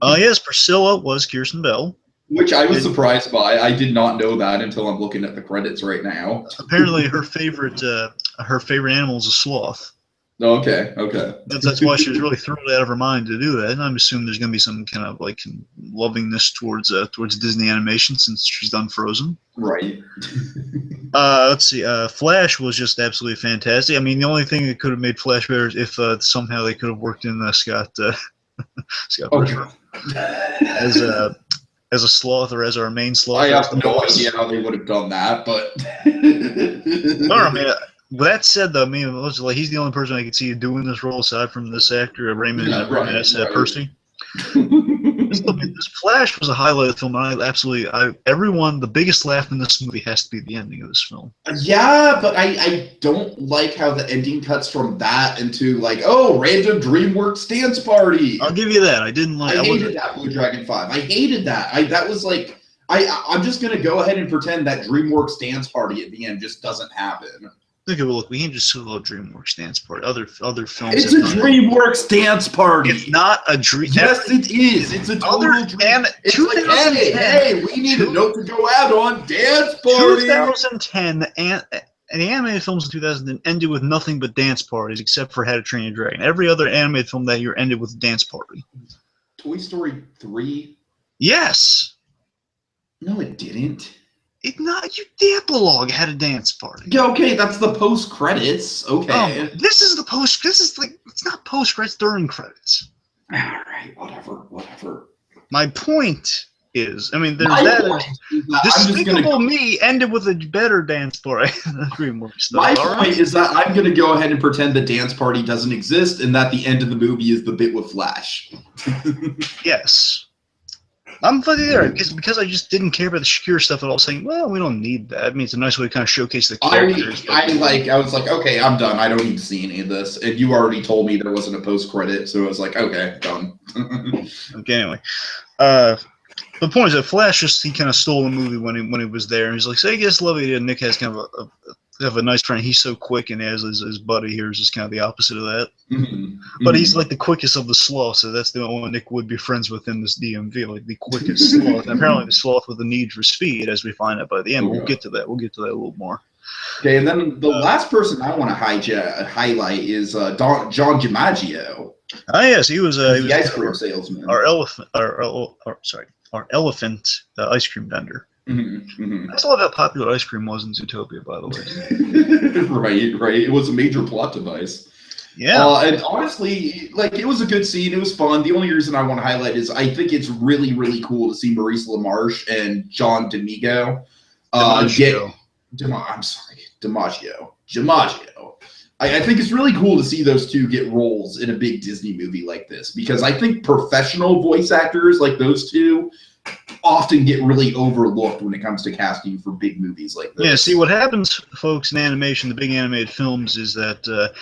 Yes, Priscilla was Kirsten Bell, which I was surprised by. I did not know that until I'm looking at the credits right now. Apparently, her favorite animal is a sloth. Okay. That's why she was really thrown out of her mind to do that. And I'm assuming there's going to be some kind of like lovingness towards Disney animation since she's done Frozen. Right. Let's see. Flash was just absolutely fantastic. I mean, the only thing that could have made Flash better is if somehow they could have worked in Scott Bridger as a sloth or as our main sloth. I have no idea how they would have done that, but. I mean. With that said, though, I mean, like he's the only person I could see doing this role aside from this actor, Raymond S. Percy. This Flash was a highlight of the film, and the biggest laugh in this movie has to be the ending of this film. Yeah, but I don't like how the ending cuts from that into like, oh, random DreamWorks dance party. I'll give you that. I hated that BlueDragonFive. I hated that. That was like, I'm just gonna go ahead and pretend that DreamWorks dance party at the end just doesn't happen. Look, we can't just solo DreamWorks dance party. Other films. It's a DreamWorks dance party. It's not a dream. Yes, it is. It's a total dream. It's like, hey, we need a note to go out on dance party. 2010 and the animated films in 2010 ended with nothing but dance parties, except for How to Train Your Dragon. Every other animated film that year ended with a dance party. Toy Story 3. Yes. No, it didn't. The epilogue had a dance party. Yeah, okay, that's the post credits. Okay. This is the post. This is like it's not post credits, during credits. All right, whatever. My point is, I mean, there's Despicable Me ended with a better dance party. My point is that I'm going to go ahead and pretend the dance party doesn't exist, and that the end of the movie is the bit with Flash. Yes. I'm funny there because I just didn't care about the Shakira stuff at all. Saying, well, we don't need that. I mean, it's a nice way to kind of showcase the characters. I was like, okay, I'm done. I don't need to see any of this. And you already told me there wasn't a post credit, so I was like, okay, done. Okay, anyway, the point is that Flash he kind of stole the movie when he was there, and he's like, "Say, I guess Lovey and Nick has kind of a nice friend. He's so quick, and as his buddy here is just kind of the opposite of that. But he's like the quickest of the sloths, so that's the only one Nick would be friends with in this DMV, like the quickest sloth. And apparently the sloth with a need for speed, as we find out by the end. We'll get to that. We'll get to that a little more. Okay, and then the last person I want to highlight is John DiMaggio. Ah, yes, he was the ice cream salesman. Our our elephant ice cream vendor. Mm-hmm. I just love how popular ice cream was in Zootopia, by the way. Right. It was a major plot device. Yeah. And honestly, like, it was a good scene. It was fun. The only reason I want to highlight is I think it's really, really cool to see Maurice LaMarche and John DiMaggio DiMaggio. I'm sorry, DiMaggio. I think it's really cool to see those two get roles in a big Disney movie like this, because I think professional voice actors like those two often get really overlooked when it comes to casting for big movies like this. Yeah, see, what happens, folks, in animation, the big animated films, is that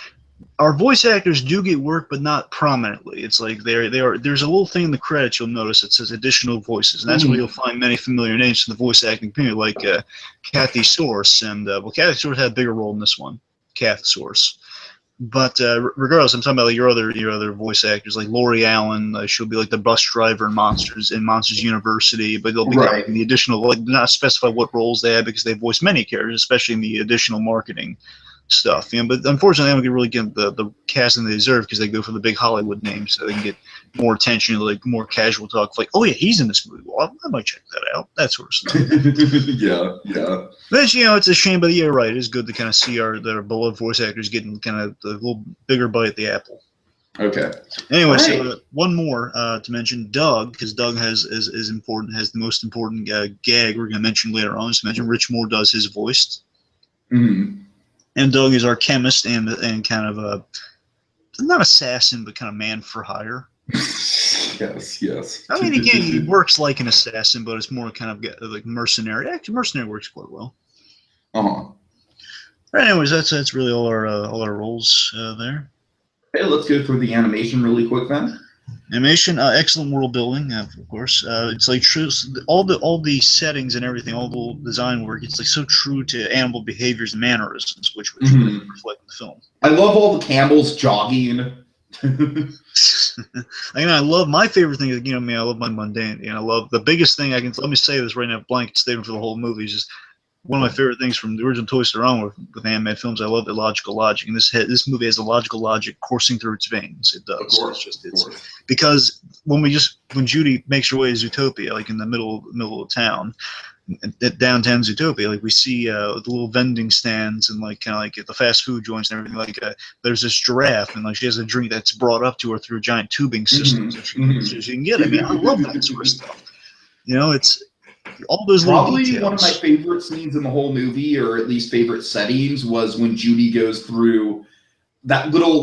our voice actors do get work, but not prominently. It's like there's a little thing in the credits you'll notice that says additional voices, and that's where you'll find many familiar names from the voice acting community, like Kathy Source, and well, Kathy Source had a bigger role in this one, Kathy Source. But regardless, I'm talking about like your other voice actors, like Lori Allen. She'll be like the bus driver in Monsters University, but they'll be Right. the additional, like, not specify what roles they have because they voice many characters, especially in the additional marketing stuff. You know, but unfortunately, they don't really get the casting they deserve because they go for the big Hollywood names, so they can get more attention, like more casual talk, like, oh yeah, he's in this movie. Well, I might check that out. That sort of stuff. Yeah. But you know, it's a shame, but yeah, right. It is good to kind of see our beloved voice actors getting kind of a little bigger bite at the apple. Okay. Anyway, Right. so one more to mention, Doug, because Doug has the most important gag we're going to mention later on. So mention Rich Moore does his voice, Mm-hmm. and Doug is our chemist and kind of a not assassin, but kind of man for hire. Yes. I mean, again, he works like an assassin, but it's more kind of like mercenary. Actually, mercenary works quite well. Uh-huh. Right, anyways, that's really all our roles there. Hey, let's go through the animation really quick then. Animation, excellent world building, of course. It's like true, all the settings and everything, all the design work. It's like so true to animal behaviors and mannerisms, which really reflect in the film. I love all the camels jogging. I love my favorite thing. You know me, I love my mundanity, and I love the biggest thing I can. Let me say this right now, blanket statement for the whole movie is just one of my favorite things from the original Toy Story on with animated films. I love the logical logic, and this movie has a logical logic coursing through its veins. It does. Of course, it's because when Judy makes her way to Zootopia, like in the middle of town, at downtown Zootopia, like we see the little vending stands and like kind of like at the fast food joints and everything. Like there's this giraffe, and like she has a drink that's brought up to her through a giant tubing system, so she can get it. I mean, I love that sort of stuff. You know, it's all those probably little details. One of my favorite scenes in the whole movie, or at least favorite settings, was when Judy goes through that little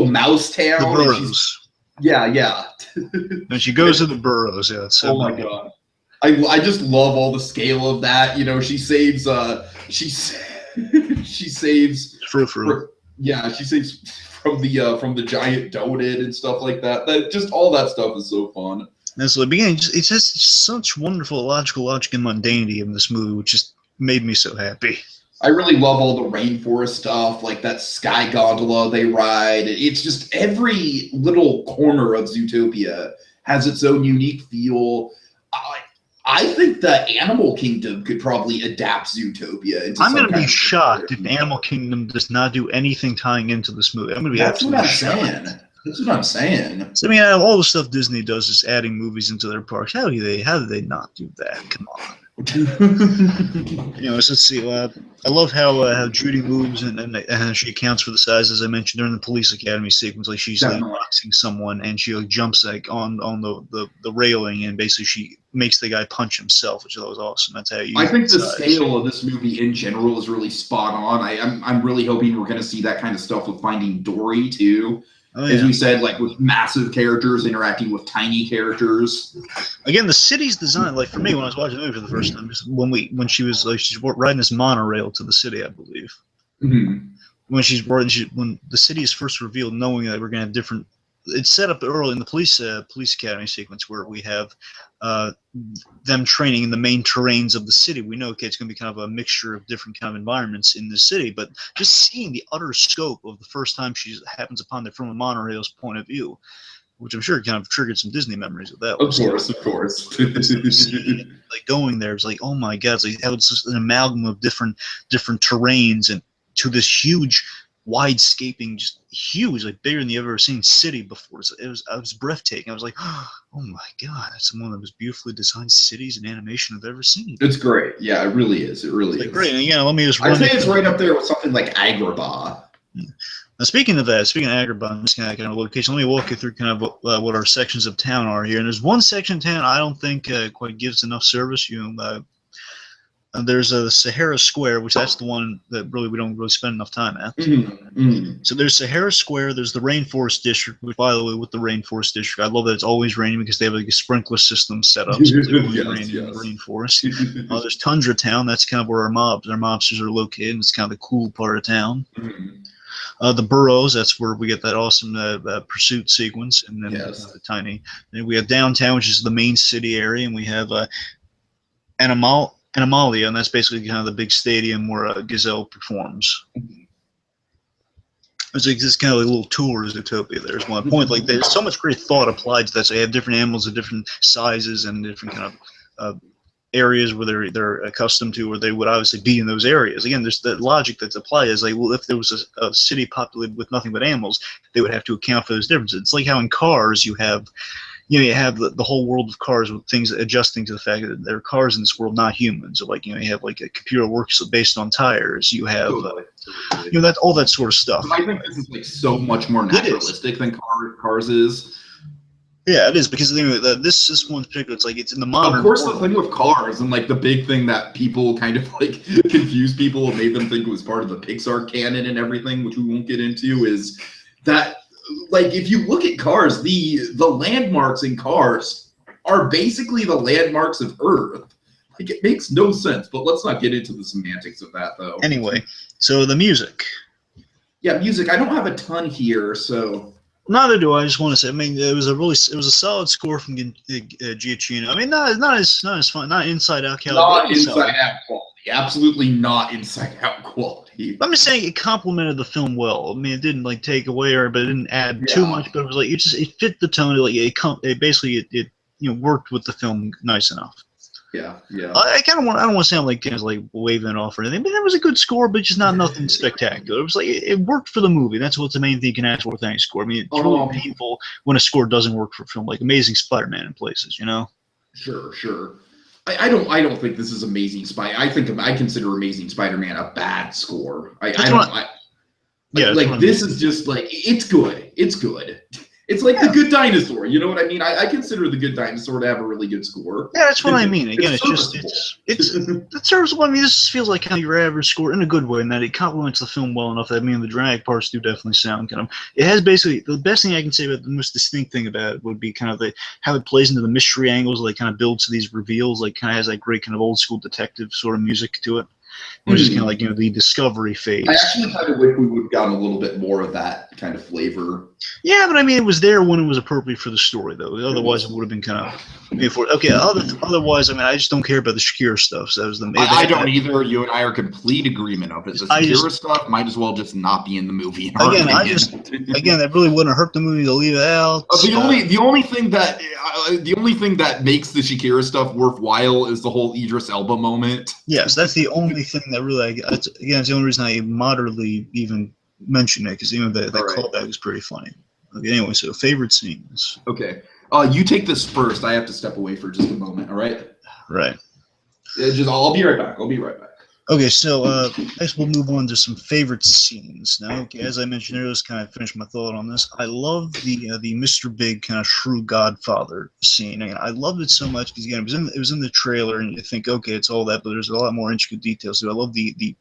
mouse town. The burrows. Yeah. And she goes to the burrows. Yeah. Oh my god. I just love all the scale of that. You know, she saves she saves Frou. Yeah, she saves from the giant donut and stuff like that. That just all that stuff is so fun. And so the beginning, it has such wonderful logical logic and mundanity in this movie, which just made me so happy. I really love all the rainforest stuff, like that sky gondola they ride. It's just every little corner of Zootopia has its own unique feel. I think the Animal Kingdom could probably adapt Zootopia into I'm going to be shocked if Animal Kingdom does not do anything tying into this movie. I'm going to be absolutely shocked. That's what I'm saying. So, I mean, all the stuff Disney does is adding movies into their parks. How do they not do that? Come on. You know, let's see. I love how Judy moves and she accounts for the size, as I mentioned during the police academy sequence. Like she's like boxing someone, and she like jumps like on the railing, and basically she makes the guy punch himself, which was awesome. That's how you. I think the scale of this movie in general is really spot on. I'm really hoping we're going to see that kind of stuff with Finding Dory too. Oh, yeah. As we said, like with massive characters interacting with tiny characters. Again, the city's design, like for me, when I was watching the movie for the first time, when she was like she's riding this monorail to the city, I believe. Mm-hmm. When the city is first revealed, knowing that we're going to have different. It's set up early in the police academy sequence where we have them training in the main terrains of the city. We know, okay, it's going to be kind of a mixture of different kind of environments in the city, but just seeing the utter scope of the first time she happens upon it from a monorail's point of view, which I'm sure kind of triggered some Disney memories of that. Of course. Like going there, it's like, oh my God, it's like it was just an amalgam of different terrains and to this huge wide-scaping, just huge, like bigger than you ever seen city before. It was breathtaking. I was like, oh my god, that's one of the most beautifully designed cities in animation I've ever seen. It's great. Yeah, it really is. It really It's like, is. great. And again, let me just I'd say it's right up there with something like Agrabah. Now, speaking of that, speaking of Agrabah, this kind of location, let me walk you through kind of what our sections of town are here. And there's one section of town I don't think quite gives enough service. There's a Sahara Square, which that's the one that really we don't really spend enough time at. So there's Sahara Square. There's the Rainforest District, which, by the way, with the Rainforest District, I love that it's always raining because they have like a sprinkler system set up. So it's always raining in the rainforest. There's Tundra Town. That's kind of where our mobsters are located. And it's kind of the cool part of town. The Burrows, that's where we get that awesome pursuit sequence, and then the tiny. Then we have downtown, which is the main city area, and we have Animalia, and that's basically kind of the big stadium where Gazelle performs. It's like this kind of like a little tour of Zootopia. There's one point, like there's so much great thought applied to that. So they have different animals of different sizes and different kind of areas where they're accustomed to, or they would obviously be in those areas. Again, there's the logic that's applied is like, well, if there was a city populated with nothing but animals, they would have to account for those differences. It's like how in cars you have the whole world of cars with things adjusting to the fact that there are cars in this world, not humans. So like, you have like a computer works based on tires. You have, that all that sort of stuff. I think this is like so much more naturalistic than cars is. Yeah, it is, because this one in particular, it's like it's in the modern. Of course, the thing with cars and like the big thing that people kind of like confuse people and made them think it was part of the Pixar canon and everything, which we won't get into, is that like if you look at cars, the landmarks in cars are basically the landmarks of Earth. Like it makes no sense, but let's not get into the semantics of that though. Anyway, so the music. Yeah, music. I don't have a ton here, so. Neither do I. I just want to say, I mean, it was a solid score from Giacchino. I mean, not as fun, not Inside Out caliber. Not Inside Out quality. Absolutely not Inside Out quality. I'm just saying it complemented the film well. I mean, it didn't like take away but it didn't add too much. But it was like it fit the tone. Like it basically worked with the film nice enough. Yeah. I don't want to sound like waving off or anything, but that was a good score, but just not nothing spectacular. It was like it worked for the movie. That's what's the main thing you can ask for with any score. I mean, it's really painful when a score doesn't work for a film, like Amazing Spider-Man in places, Sure. I don't think this is Amazing Spider. I consider Amazing Spider-Man a bad score. This is just like it's good. It's good. It's like The Good Dinosaur, you know what I mean? I consider The Good Dinosaur to have a really good score. Yeah, that's what I mean. Again, it's serviceable. I mean, this feels like kind of your average score in a good way, in that it complements the film well enough that, I mean, the dramatic parts do definitely sound kind of. It has basically the best thing I can say about the most distinct thing about it would be kind of how it plays into the mystery angles, like kind of builds to these reveals, like kind of has that great kind of old school detective sort of music to it. Which is kind of like the discovery phase. I actually kind of wish we would have gotten a little bit more of that kind of flavor. Yeah, but I mean, it was there when it was appropriate for the story, though. Otherwise, it would have been kind of. Otherwise, I mean, I just don't care about the Shakira stuff. So that was the. I don't either. You and I are complete agreement of it. The Shakira stuff might as well just not be in the movie. Again, that really wouldn't hurt the movie to leave it out. The only thing that makes the Shakira stuff worthwhile is the whole Idris Elba moment. Yes, that's the only thing that really. It's the only reason I moderately even mention it, because that callback is pretty funny. Okay, anyway, so favorite scenes. Okay. You take this first. I have to step away for just a moment. All right. Right. I'll be right back. Okay, so next we'll move on to some favorite scenes. Now, okay, as I mentioned earlier, just kind of finish my thought on this. I love the Mr. Big kind of shrew Godfather scene. Again, I loved it so much because again, it was in the trailer, and you think, okay, it's all that, but there's a lot more intricate details. So I love the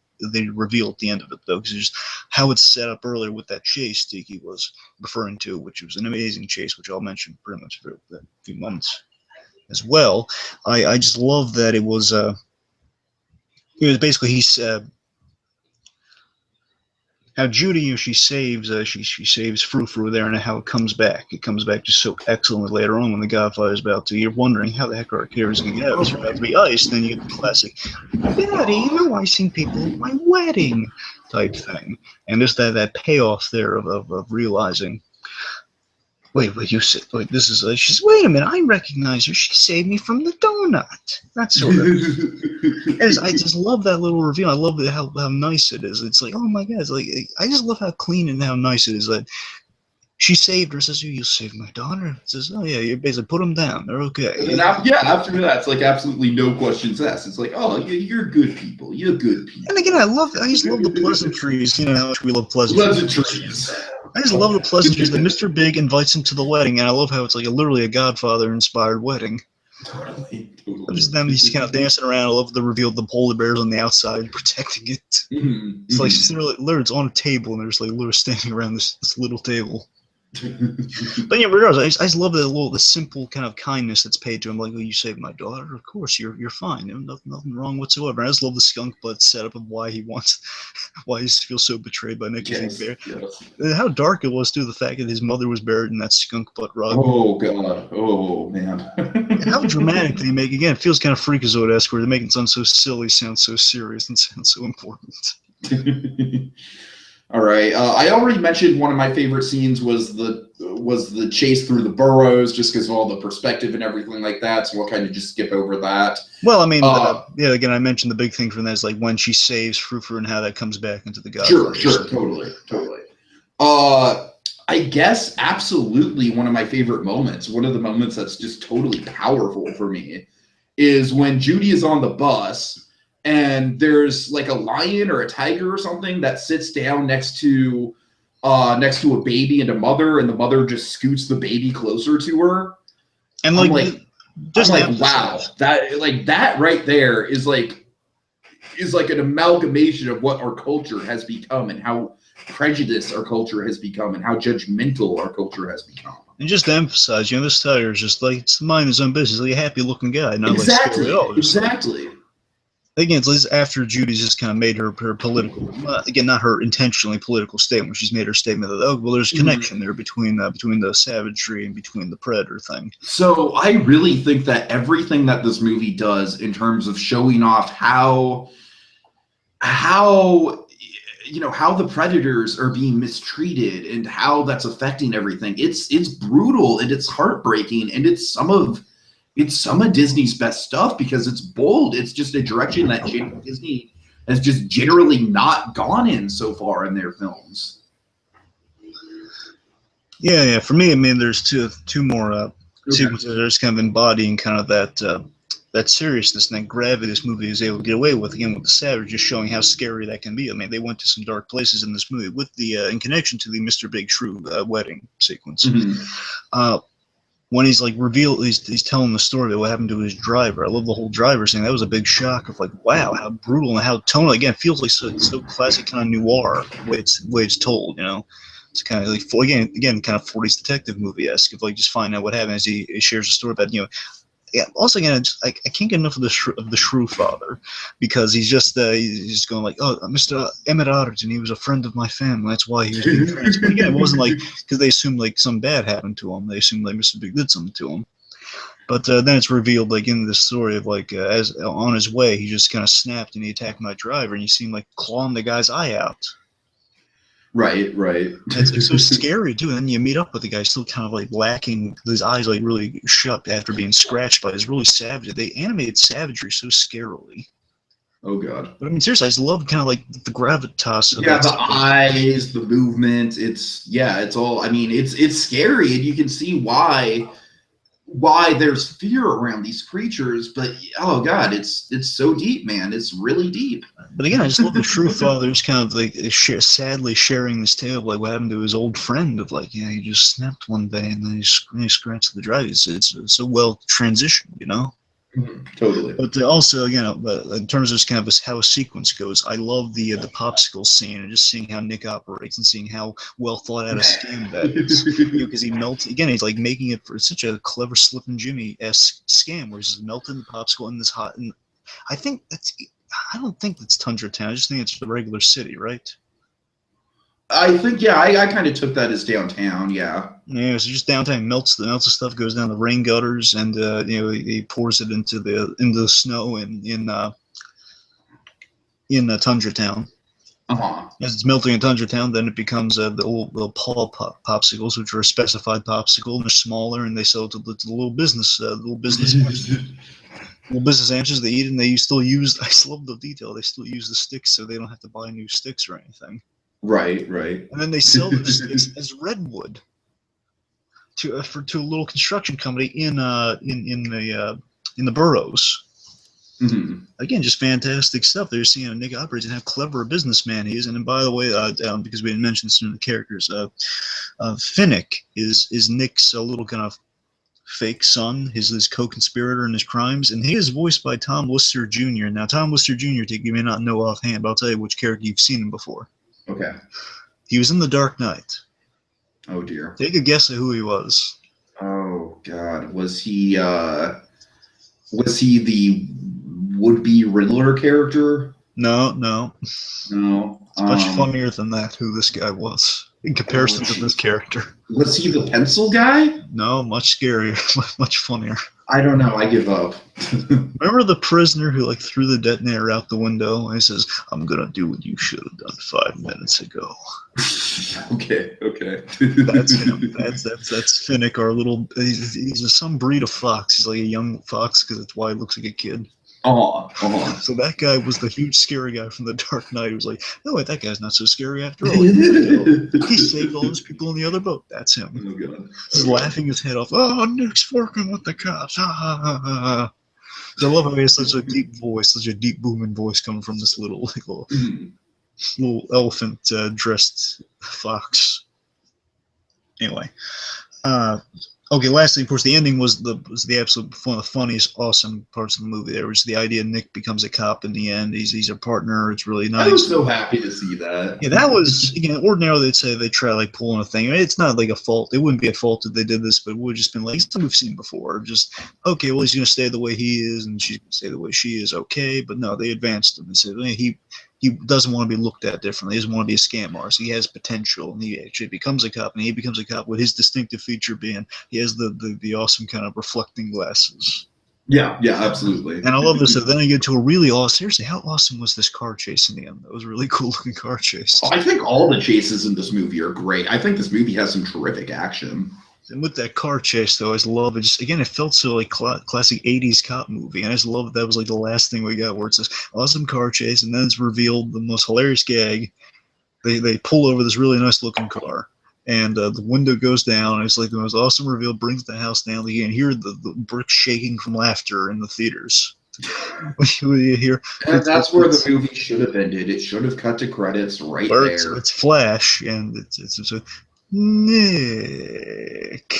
reveal at the end of it, though, because just how it's set up earlier with that chase Tiki was referring to, which was an amazing chase, which I'll mention pretty much for a few moments as well. I just love that it was basically how Judy, she saves Frou there, and how it comes back. It comes back just so excellently later on when the Godfather's about to. You're wondering how the heck our character's going to get out. It's about to be iced, then you get the classic, Daddy, no icing people at my wedding type thing. And there's that payoff there of realizing Wait, you said, wait, this is, she says, wait a minute, I recognize her. She saved me from the donut. That sort of. I just love that little reveal. I love how nice it is. It's like, oh my God. It's like, I just love how clean and how nice it is that she saved her. Says, you saved my daughter. Says, oh yeah, you basically put them down. They're okay. And then after that, it's like absolutely no questions asked. It's like, oh, you're good people. You're good people. And again, I just love the pleasantries. You know how much we love pleasantries. I just love the pleasantries that Mr. Big invites him to the wedding, and I love how it's like literally a Godfather-inspired wedding. Totally. Just them just kind of dancing around. I love the reveal of the polar bears on the outside protecting it. Mm-hmm. It's like literally it's on a table, and they're just like literally standing around this little table. But yeah, regardless, I just love the simple kind of kindness that's paid to him. Like, oh, you saved my daughter. Of course, you're fine. Nothing wrong whatsoever. I just love the skunk butt setup of why he feels so betrayed by Nicholas Bear. Yes. How dark it was too. The fact that his mother was buried in that skunk butt rug. Oh God. Oh man. How dramatic they make. Again, it feels kind of Freakazoid-esque, where they're making it sound so silly, sound so serious, and sound so important. All right. I already mentioned one of my favorite scenes was the chase through the burrows, just because of all the perspective and everything like that. So we'll kind of just skip over that. Well, I mean, yeah. Again, I mentioned the big thing from that is like when she saves Frou-Frou and how that comes back into the Godfather. Sure, totally. I guess absolutely one of my favorite moments. One of the moments that's just totally powerful for me is when Judy is on the bus. And there's like a lion or a tiger or something that sits down next to a baby and a mother, and the mother just scoots the baby closer to her. And I'm like wow, that right there is like an amalgamation of what our culture has become and how prejudiced our culture has become and how judgmental our culture has become. And just to emphasize, this tiger is just like, it's mind his own business, like a happy-looking guy, not exactly, like scary at all. Exactly. Again, it's like after Judy's just kind of made her political, again, not her intentionally political statement. She's made her statement that, oh, well, there's a connection there between the savagery and between the predator thing. So I really think that everything that this movie does in terms of showing off how the predators are being mistreated and how that's affecting everything, it's brutal and it's heartbreaking, and it's some of Disney's best stuff because it's bold. It's just a direction that Disney has just generally not gone in so far in their films. Yeah. For me, I mean, there's two more sequences that are just kind of embodying kind of that seriousness and that gravity this movie is able to get away with. Again, with the savage, just showing how scary that can be. I mean, they went to some dark places in this movie with the in connection to the Mr. Big Shrew wedding sequence. Mm-hmm. When he's like he's telling the story of what happened to his driver. I love the whole driver scene. That was a big shock of like, wow, how brutal and how tonal. Again, it feels like so classic kind of noir way it's told. It's kind of like again kind of 40s detective movie-esque of like just finding out what happened as he shares a story about Yeah. Also, again, I can't get enough of the Shrew father, because he's just going like, oh, Mr. Emmett Otterton, he was a friend of my family. That's why he was being transferred. Again, it wasn't like because they assumed like some bad happened to him. They assumed like Mr. Big did something to him. But then it's revealed like in this story of like as on his way, he just kind of snapped and he attacked my driver, and you see him like clawing the guy's eye out. Right. It's like so scary too. And then you meet up with the guy still kind of like lacking his eyes, like really shut after being scratched by his really savage. They animated savagery so scarily. Oh God. But I mean, seriously, I just love kind of like the gravitas of the eyes, the movement. It's all. I mean, it's scary, and you can see why there's fear around these creatures, but oh God, it's so deep, man. It's really deep. But again, I just love the Shrew father's kind of like sadly sharing this tale of like what happened to his old friend of like, he just snapped one day and then he scratched the drive. It's so well transitioned, Totally. But also, in terms of just kind of how a sequence goes, I love the popsicle scene and just seeing how Nick operates and seeing how well thought out a scheme that is. Because he melts again. He's like making it for such a clever Slip and Jimmy-esque scam where he's just melting the popsicle in this hot. And I don't think that's Tundra Town. I just think it's the regular city, right? I think I kind of took that as downtown. Yeah, so just downtown melts the stuff, goes down the rain gutters, and he pours it into the snow in Tundra Town. As it's melting in Tundra Town, then it becomes the old popsicles, which are a specified popsicle, and they're smaller, and they sell it to the little business little business answers they eat, and they still use. I just love the detail. They still use the sticks, so they don't have to buy new sticks or anything. Right. And then they sell their sticks as redwood to a little construction company in the boroughs. Mm-hmm. Again, just fantastic stuff. They're seeing how Nick operates and how clever a businessman he is. And then, by the way, because we didn't mention this in the characters, Finnick is Nick's little kind of fake son, his co-conspirator in his crimes, and he is voiced by Tom Lister Jr. Now, Tom Lister Jr., you may not know offhand, but I'll tell you which character you've seen him before. Okay. He was in The Dark Knight. Oh, dear. Take a guess at who he was. Oh, God. Was he the would-be Riddler character? No. It's much funnier than that, who this guy was, in comparison to this character. Was he the pencil guy? No, much scarier, much funnier. I don't know. I give up. Remember the prisoner who threw the detonator out the window and he says, "I'm gonna do what you should have done 5 minutes ago." Okay. That's him. That's Finnick, our little. He's some breed of fox. He's like a young fox because that's why he looks like a kid. So that guy was the huge scary guy from The Dark Knight. He was like, "No, wait, that guy's not so scary after all. He saved all those people in the other boat." That's him. Oh, God. He's laughing his head off. "Oh, Nick's working with the cops." I love how he has such a deep voice, such a deep booming voice coming from this little elephant dressed fox. Anyway. Okay, lastly, of course, the ending was the absolute one of the funniest, awesome parts of the movie. There was the idea Nick becomes a cop in the end. He's a partner. It's really nice. I was so happy to see that. Yeah, that was, again, ordinarily they'd say they try pulling a thing. I mean, it's not like a fault. It wouldn't be a fault if they did this, but it would have just been like something we've seen before. Just, okay, well, he's going to stay the way he is, and she's going to stay the way she is. Okay, but no, they advanced him and said, he doesn't want to be looked at differently. He doesn't want to be a scam artist. He has potential, and he actually becomes a cop. And he becomes a cop with his distinctive feature being he has the awesome kind of reflecting glasses. Yeah, absolutely. And I love this. So then I get to a really awesome. Seriously, how awesome was this car chase in the end? That was a really cool looking car chase. I think all the chases in this movie are great. I think this movie has some terrific action. And with that car chase, though, I just love it. Just again, it felt so classic '80s cop movie, and I just love that was the last thing we got, where it's this awesome car chase, and then it's revealed the most hilarious gag. They pull over this really nice looking car, and the window goes down, and it's the most awesome reveal. Brings the house down. You can hear the bricks shaking from laughter in the theaters. You hear? And that's where the movie should have ended. It should have cut to credits right there. It's Flash, and it's Nick.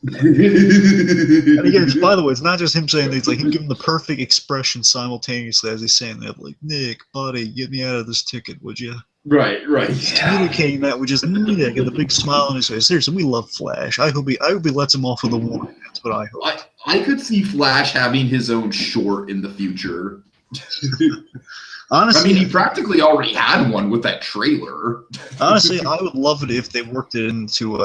And again, by the way, it's not just him saying things, him giving the perfect expression simultaneously as he's saying that, "Nick, buddy, get me out of this ticket, would you?" Right. He's communicating that with just Nick and the big smile on his face. Seriously, we love Flash. I hope he lets him off with a warning. That's what I hope. I could see Flash having his own short in the future. Honestly, I mean, he practically already had one with that trailer. Honestly, I would love it if they worked it into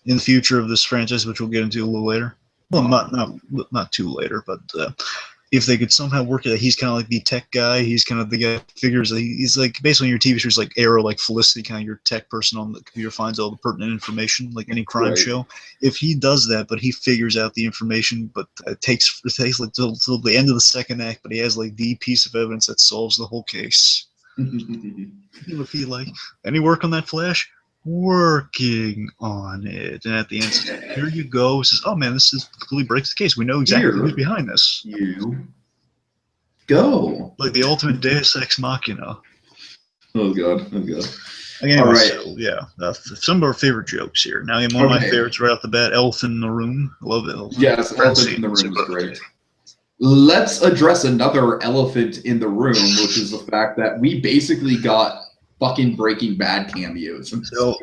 in the future of this franchise, which we'll get into a little later. Well, not too later, but if they could somehow work it that he's kind of like the tech guy, he's kind of the guy that figures he's like basically your TV shows like Arrow, like Felicity, kind of your tech person on the computer finds all the pertinent information, like any crime show. If he does that, but he figures out the information, but it takes till the end of the second act, but he has the piece of evidence that solves the whole case. If he any work on that Flash? Working on it, and at the end says, "Here you go." He says, "Oh man, this completely breaks the case. We know exactly who's behind this." You go like the ultimate Deus Ex Machina. Oh god. Anyway, all right. So, yeah, some of our favorite jokes here. Now, one of my favorites right off the bat: Elephant in the Room. I love it. Yes, Elephant in the Room is great. Let's address another elephant in the room, which is the fact that we basically got fucking Breaking Bad cameos. So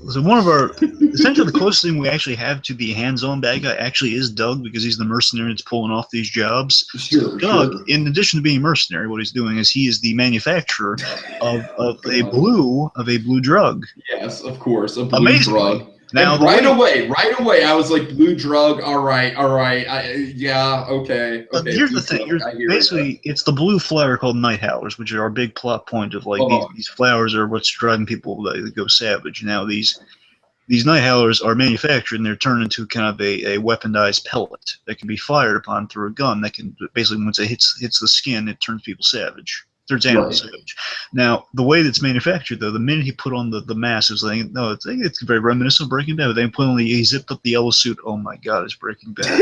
so one of our essentially the closest thing we actually have to the hands-on bad guy actually is Doug, because he's the mercenary that's pulling off these jobs. Doug, in addition to being a mercenary, what he's doing is he is the manufacturer of a blue drug. Yes, of course, a blue drug. Now, And right away, I was like, Blue Drug, all right. Yeah, okay. Here's Blue the thing. Drug, I hear Basically, it's the blue flower called night howlers, which are our big plot point of like these flowers are what's driving people to go savage. Now these night howlers are manufactured and they're turned into kind of a weaponized pellet that can be fired upon through a gun that can basically, once it hits the skin, it turns people savage. Turns animals savage. Now, the way that's manufactured, though, the minute he put on the mask, it's like, no, it's very reminiscent of Breaking Bad. They put on he zipped up the yellow suit. Oh my God, it's Breaking Bad.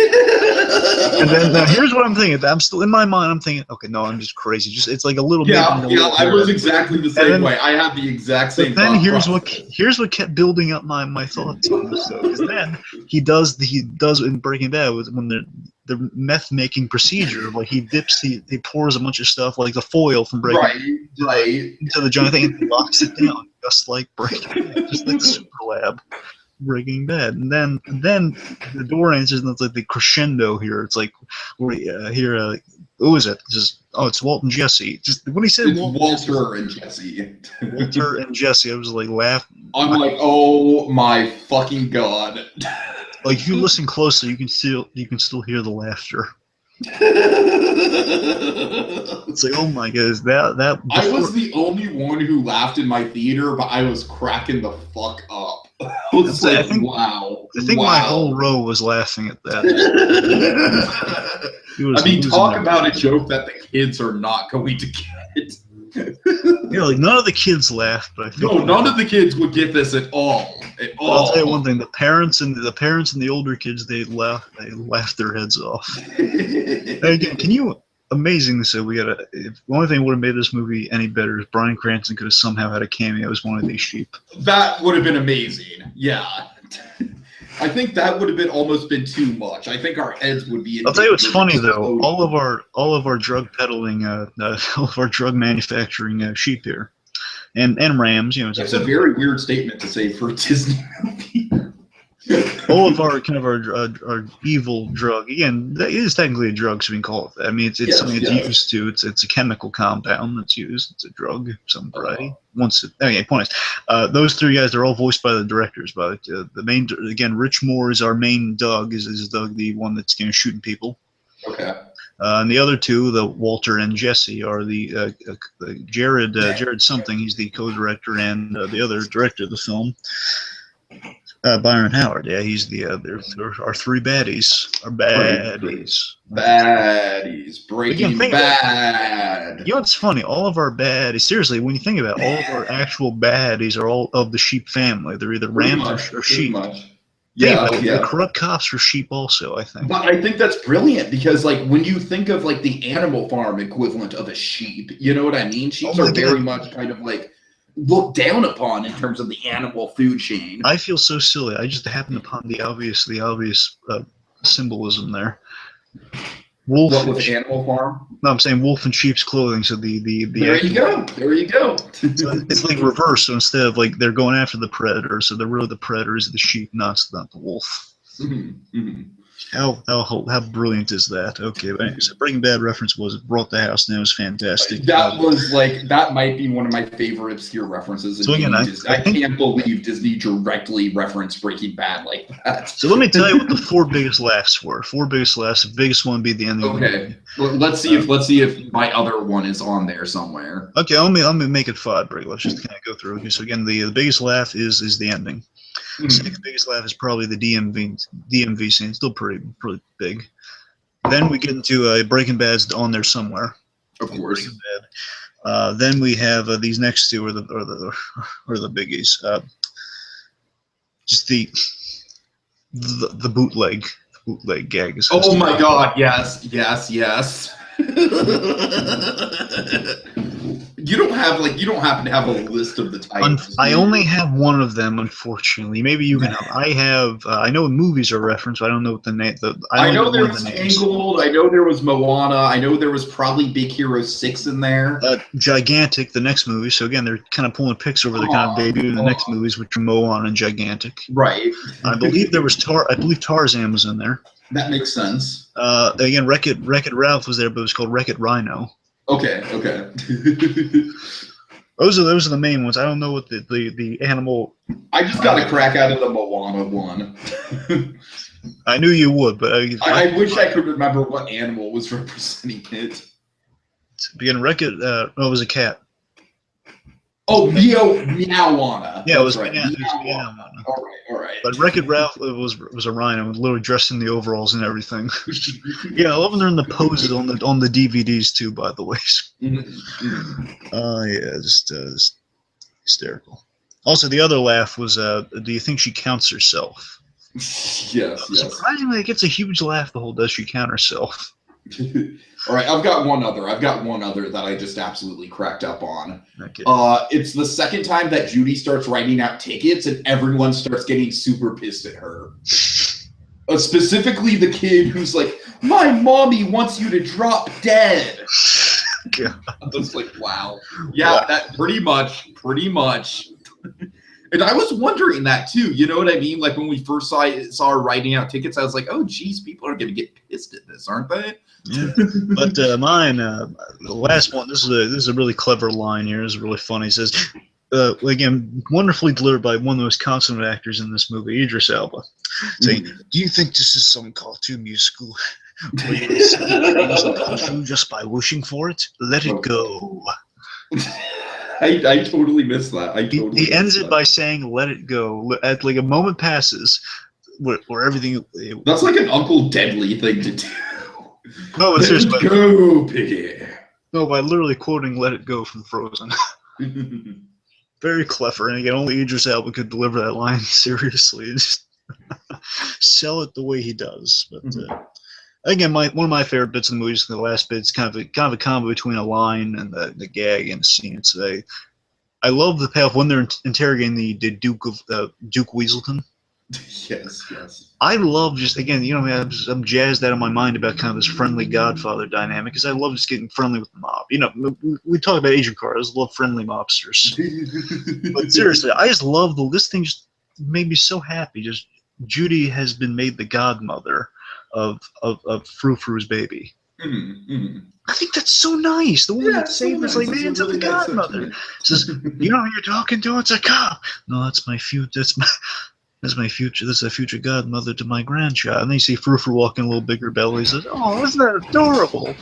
And then now here's what I'm thinking. I'm still in my mind. I'm thinking, okay, no, I'm just crazy. It's like a little. I was exactly the same way. I have the exact same. But then here's what kept building up my thoughts on this, though, because then he does in Breaking Bad when the meth making procedure, like he pours a bunch of stuff like the foil from Breaking Bad into the giant thing and he locks it down just like Breaking Bad, just like the super lab. Breaking Bad, and then the door answers, and it's like the crescendo here. It's like, who is it? It's Walt and Jesse. Just when he said Walter and Jesse, Walter and Jesse, I was like laughing. I'm like, oh my fucking God! Like if you listen closely, you can still hear the laughter. It's like, oh my God, that. I was the only one who laughed in my theater, but I was cracking the fuck up. I was like, wow. I think my whole row was laughing at that. Talk about a joke that the kids are not going to get. Like none of the kids laughed, but I think none of the kids would get this at all. I'll tell you one thing: the parents and the older kids, they laughed their heads off. And again, amazing to say, the only thing that would have made this movie any better is Bryan Cranston could have somehow had a cameo as one of these sheep. That would have been amazing. Yeah. I think that would have almost been too much. I think our heads would be. I'll tell you what's funny though. All of our drug peddling, all of our drug manufacturing sheep here, and rams. That's a very weird statement to say for a Disney movie. All of our our evil drug, again, it is technically a drug, so we can call it that. I mean, it's something it's used to. It's a chemical compound that's used. It's a drug of some variety. Point is, those three guys, they're all voiced by the directors. But the main, again, Rich Moore is our main Doug. Is Doug the one that's shooting people? Okay. And the other two, the Walter and Jesse, are the Jared something. He's the co-director and the other director of the film. Byron Howard, yeah, he's they're our three baddies. Our baddies. Breaking Bad. You know what's funny? All of our baddies, seriously, when you think about it, all of our actual baddies are all of the sheep family. They're either rams or sheep. Yeah. The corrupt cops are sheep also, I think. But I think that's brilliant because, like, when you think of, like, the Animal Farm equivalent of a sheep, you know what I mean? Sheep are very much kind of, like, looked down upon in terms of the animal food chain. I feel so silly. I just happened upon the obvious symbolism there. Wolf. What with Animal Farm? No, I'm saying wolf in sheep's clothing. So the there you go. So it's like reverse. So instead of like they're going after the predator, so the predator is the sheep, not the wolf. Mm-hmm. Mm-hmm. How brilliant is that? Okay, but anyways, a Breaking Bad reference was brought the house and it was fantastic. That might be one of my favorite obscure references. So again, I can't believe Disney directly referenced Breaking Bad like that. So let me tell you what the four biggest laughs were. The biggest one would be the end of the movie. Well, let's see if my other one is on there somewhere. Okay, I'm gonna make it 5, Brig. Let's just kind of go through. Okay, so again, the biggest laugh is the ending. The second biggest laugh is probably the DMV scene. Still pretty big. Then we get into Breaking Bad's on there somewhere. Of course. Breaking Bad. Then we have these next two are the biggies. Just the bootleg gags. Oh my God! Yes. You don't happen to have a list of the titles. I only have one of them, unfortunately. Maybe you can help. I know movies are referenced, but I don't know what the name. I know there was Tangled. I know there was Moana. I know there was probably Big Hero 6 in there. Gigantic, the next movie. So again, they're kind of pulling pics over the kind of debut in the next movies, which are Moana and Gigantic. Right. I believe there was I believe Tarzan was in there. That makes sense. Again, Wreck-It Ralph was there, but it was called Wreck-It Rhino. Okay. Those are the main ones. I don't know what the animal. I just got a crack out of the Moana one. I knew you would, but I wish I could remember what animal was representing it. Begin record. It was a cat. Oh, Meowana. Yeah, it was right. Meowana. All right. But Wreck-It Ralph was a rhino, literally dressed in the overalls and everything. Yeah, I love when they're in the poses on the DVDs too. By the way. Yeah, just hysterical. Also, the other laugh was, do you think she counts herself? Yes. Surprisingly, it gets a huge laugh. The whole does she count herself? All right, I've got one other that I just absolutely cracked up on. Okay. It's the second time that Judy starts writing out tickets and everyone starts getting super pissed at her. Specifically the kid who's like, my mommy wants you to drop dead. God. I was like, wow. Yeah, that pretty much. And I was wondering that too. You know what I mean? Like when we first saw her writing out tickets, I was like, oh, geez, people are going to get pissed at this, aren't they? Yeah. But mine, the last one, this is a really clever line here. It's really funny. It says, again, wonderfully delivered by one of the most consummate actors in this movie, Idris Elba, saying, do you think this is some cartoon musical? Where you receive just by wishing for it? Let it go. I totally missed that. He ends it by saying, let it go. At like a moment passes where everything... That's like an Uncle Deadly thing to do. No, it's just... Go, Piggy. No, by literally quoting Let It Go from Frozen. Very clever. And again, only Idris Elba could deliver that line seriously. Just sell it the way he does. But... Again, one of my favorite bits of the movie is the last bit. It's kind of a combo between a line and the gag and the scene. So I love the payoff when they're interrogating the Duke Weaselton. Yes. I love just, again, I'm jazzed out of my mind about kind of this friendly Godfather dynamic because I love just getting friendly with the mob. We talk about Agent Carter. I just love friendly mobsters. But seriously, I just love this thing. Just made me so happy. Just Judy has been made the godmother of Frou Frou's baby. I think that's so nice. The woman that saved us, like, man, to the godmother. Says, you know who you're talking to? It's a cop. No, that's my future. That's my future. That's a future godmother to my grandchild. And then you see Frou Frou walking a little bigger belly. He says, oh, isn't that adorable?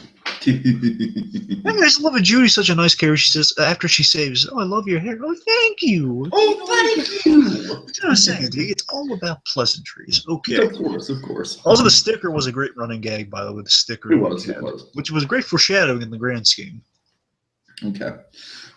I just love it. Judy's such a nice character. She says, after she saves, oh, I love your hair. Oh, thank you. Oh, thank you. You know what I'm saying? It's all about pleasantries. Okay. Of course. Also, the sticker was a great running gag, by the way. The sticker. It was. Which was great foreshadowing in the grand scheme. Okay.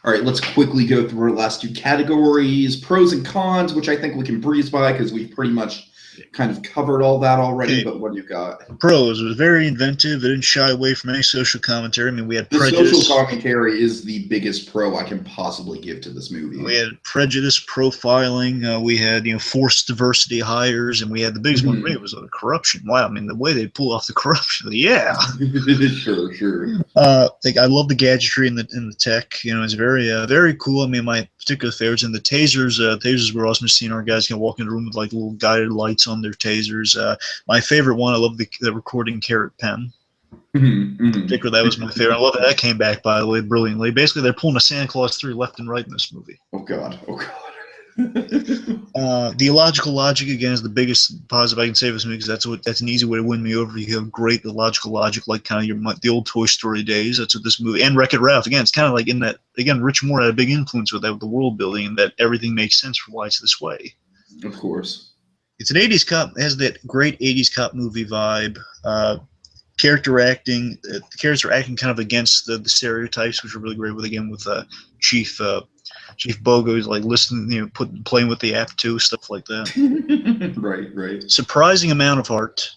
All right, let's quickly go through our last two categories, pros and cons, which I think we can breeze by because we've pretty much kind of covered all that already, but what do you got? Pros. It was very inventive. It didn't shy away from any social commentary. I mean, we had prejudice. The social commentary is the biggest pro I can possibly give to this movie. We had prejudice, profiling. We had, forced diversity hires, and we had the biggest one for me was corruption. Wow, I mean, the way they pull off the corruption, yeah. Sure. I love the gadgetry and the tech. It's very cool. I mean, my particular favorites and the tasers. Tasers were awesome. Seeing our guys walk in the room with like little guided lights on their tasers. My favorite one, I love the recording carrot pen. Particularly, that was my favorite. I love that came back, by the way, brilliantly. Basically, they're pulling a Santa Claus 3 left and right in this movie. Oh God. The illogical logic, again, is the biggest positive I can say of this movie because that's an easy way to win me over. You have great illogical logic, like kind of the old Toy Story days. That's what this movie, and Wreck-It Ralph, again, it's kind of like in that, again, Rich Moore had a big influence with that, with the world building, and that everything makes sense for why it's this way. Of course. It's an 80s cop, it has that great 80s cop movie vibe. Character acting, the characters are acting kind of against the stereotypes, which are really great with Chief Bogo, who's like listening, playing with the app too, stuff like that. Right. Surprising amount of heart.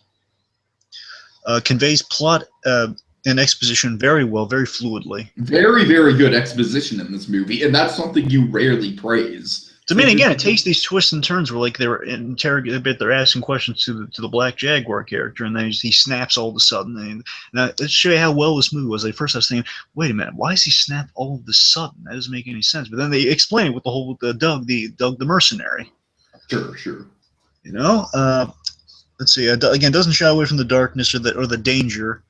Conveys plot and exposition very well, very fluidly. Very, very good exposition in this movie, and that's something you rarely praise. I mean, again, it takes these twists and turns where, like, they were interrogating a bit, they're asking questions to the Black Jaguar character, and then he snaps all of a sudden. And let's show you how well this movie was. Like, first I was thinking, wait a minute, why does he snap all of a sudden? That doesn't make any sense. But then they explain it with Doug the mercenary. Sure. Let's see. Again, doesn't shy away from the darkness or the danger.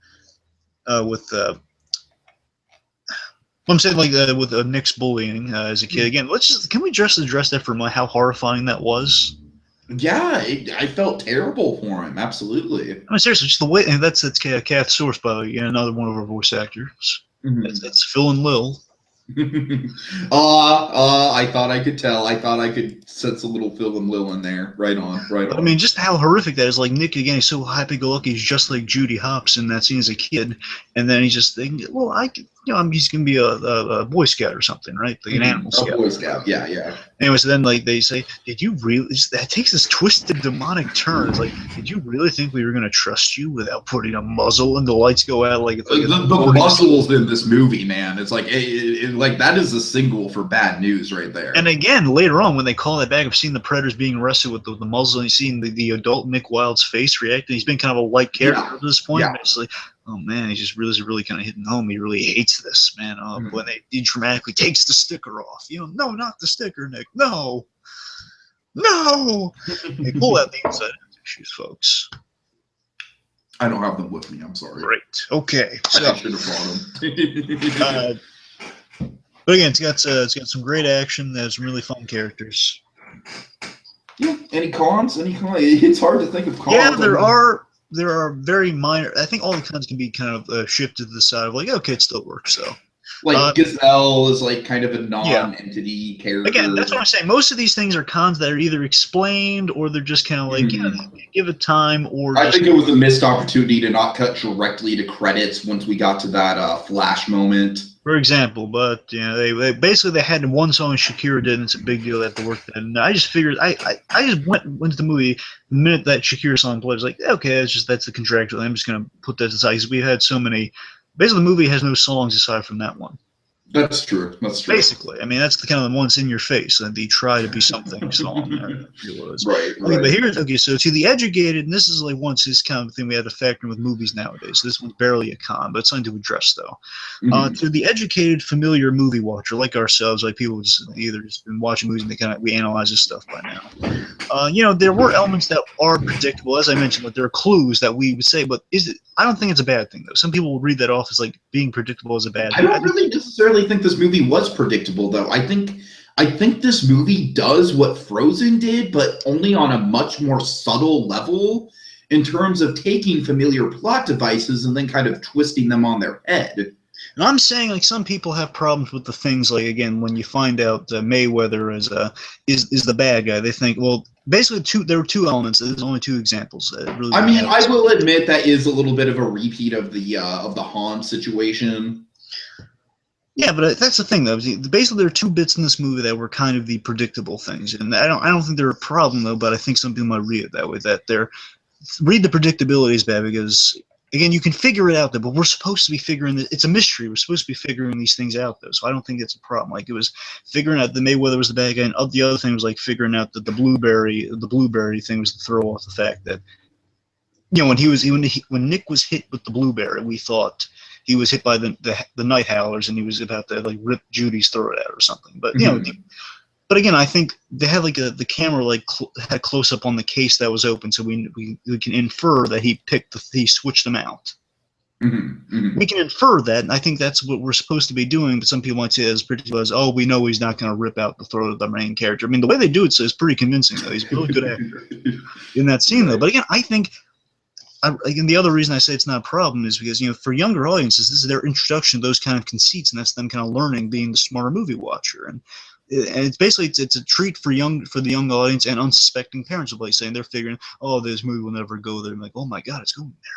I'm saying like with Nick's bullying as a kid. Again, can we just address that for how horrifying that was? Yeah, I felt terrible for him. Absolutely. I mean, seriously, just the way, and that's Kath Source, by the way, another one of our voice actors. That's Phil and Lil. I thought I could tell. I thought I could sense a little Phil and Lil in there. Right on, right on. I mean, just how horrific that is. Like Nick again, he's so happy-go-lucky. He's just like Judy Hopps in that scene as a kid, and then he's just thinking, well, he's gonna be a Boy Scout or something, right? Like an animal scout. A Boy Scout, yeah, yeah. Anyway, so then like they say, did you really? That takes this twisted demonic turn. It's like, did you really think we were gonna trust you without putting a muzzle and the lights go out like it's like the muzzles in this movie, man? It's like like that is a single for bad news right there. And again, later on when they call that back, I've seen the Predators being arrested with the muzzle, and you've seen the adult Nick Wilde's face react. He's been kind of a white character up to this point. Yeah. It's like, oh man, he's just really kind of hitting home. He really hates this, man. When he dramatically takes the sticker off, no, not the sticker, Nick, no. Hey, pull out the inside tissues, folks. I don't have them with me. I'm sorry. Great. Okay. So I should have brought them. But again, it's got some great action. There's some really fun characters. Yeah. Any cons? It's hard to think of cons. Yeah, there are very minor. I think all the cons can be kind of shifted to the side of like, okay, it still works. So. Like Gazelle is like kind of a non-entity character. Again, that's what I'm saying. Most of these things are cons that are either explained or they're just kind of like, give it time. Or I think it was a missed opportunity to not cut directly to credits once we got to that Flash moment. For example, but they basically they had one song Shakira did, and it's a big deal they have to work that. And I just figured I just went to the movie the minute that Shakira song played. I was like, okay, that's the contractual. I'm just gonna put that aside because we had so many. Basically, the movie has no songs aside from that one. That's true. That's true. Basically, I mean, that's the kind of the ones in your face, and they try to be something song. Right. But here's so to the educated, and this is like once this kind of thing we had to factor in with movies nowadays. So this one's barely a con, but it's something to address though. To the educated, familiar movie watcher like ourselves, like people just either just been watching movies and we analyze this stuff by now. There were elements that are predictable, as I mentioned, but there are clues that we would say, but I don't think it's a bad thing though. Some people will read that off as like being predictable as a bad thing. I don't really necessarily think this movie was predictable though. I think this movie does what Frozen did, but only on a much more subtle level in terms of taking familiar plot devices and then kind of twisting them on their head. And I'm saying, like, some people have problems with the things, like, again, when you find out Mayweather is the bad guy, they think, well, basically there were two elements. There's only two examples. Really I will admit that is a little bit of a repeat of the Han situation. Yeah, but that's the thing, though. Basically, there are two bits in this movie that were kind of the predictable things, and I don't think they're a problem though. But I think some people might read it that way. Read the predictability is bad because. Again, you can figure it out there, but we're supposed to be figuring it's a mystery. We're supposed to be figuring these things out, though. So I don't think it's a problem. Like it was figuring out that Mayweather was the bad guy, and the other thing was like figuring out that the blueberry thing was to throw off the fact that when Nick was hit with the blueberry, we thought he was hit by the night howlers and he was about to like rip Judy's throat out or something. But But again, I think they had like the camera had close up on the case that was open, so we can infer that he switched them out. We can infer that, and I think that's what we're supposed to be doing. But some people might say as predictable as, we know he's not going to rip out the throat of the main character. I mean, the way they do it is pretty convincing. Though he's a really good actor in that scene, though. But again, I think. Again, the other reason I say it's not a problem is because for younger audiences, this is their introduction to those kind of conceits, and that's them kind of learning, being the smarter movie watcher. And it's basically it's a treat for the young audience and unsuspecting parents of saying they're figuring, this movie will never go there. I'm like, oh my god, it's going there.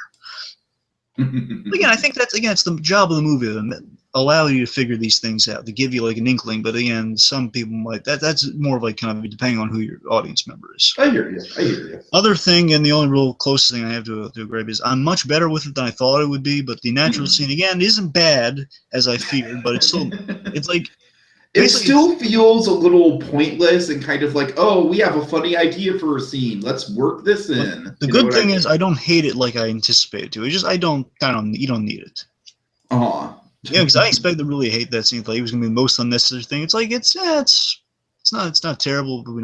Again, I think it's the job of the movie to allow you to figure these things out, to give you like an inkling. But again, some people might that's more of like kind of depending on who your audience member is. I hear you. Other thing, and the only real closest thing I have to grab is I'm much better with it than I thought it would be. But the natural scene again isn't bad as I feared, but it's like. It still feels a little pointless and kind of like, we have a funny idea for a scene. Let's work this in. The good thing is I don't hate it like I anticipated to. It's just you don't need it. Because I expected to really hate that scene. Like it was gonna be the most unnecessary thing. It's like it's not terrible, but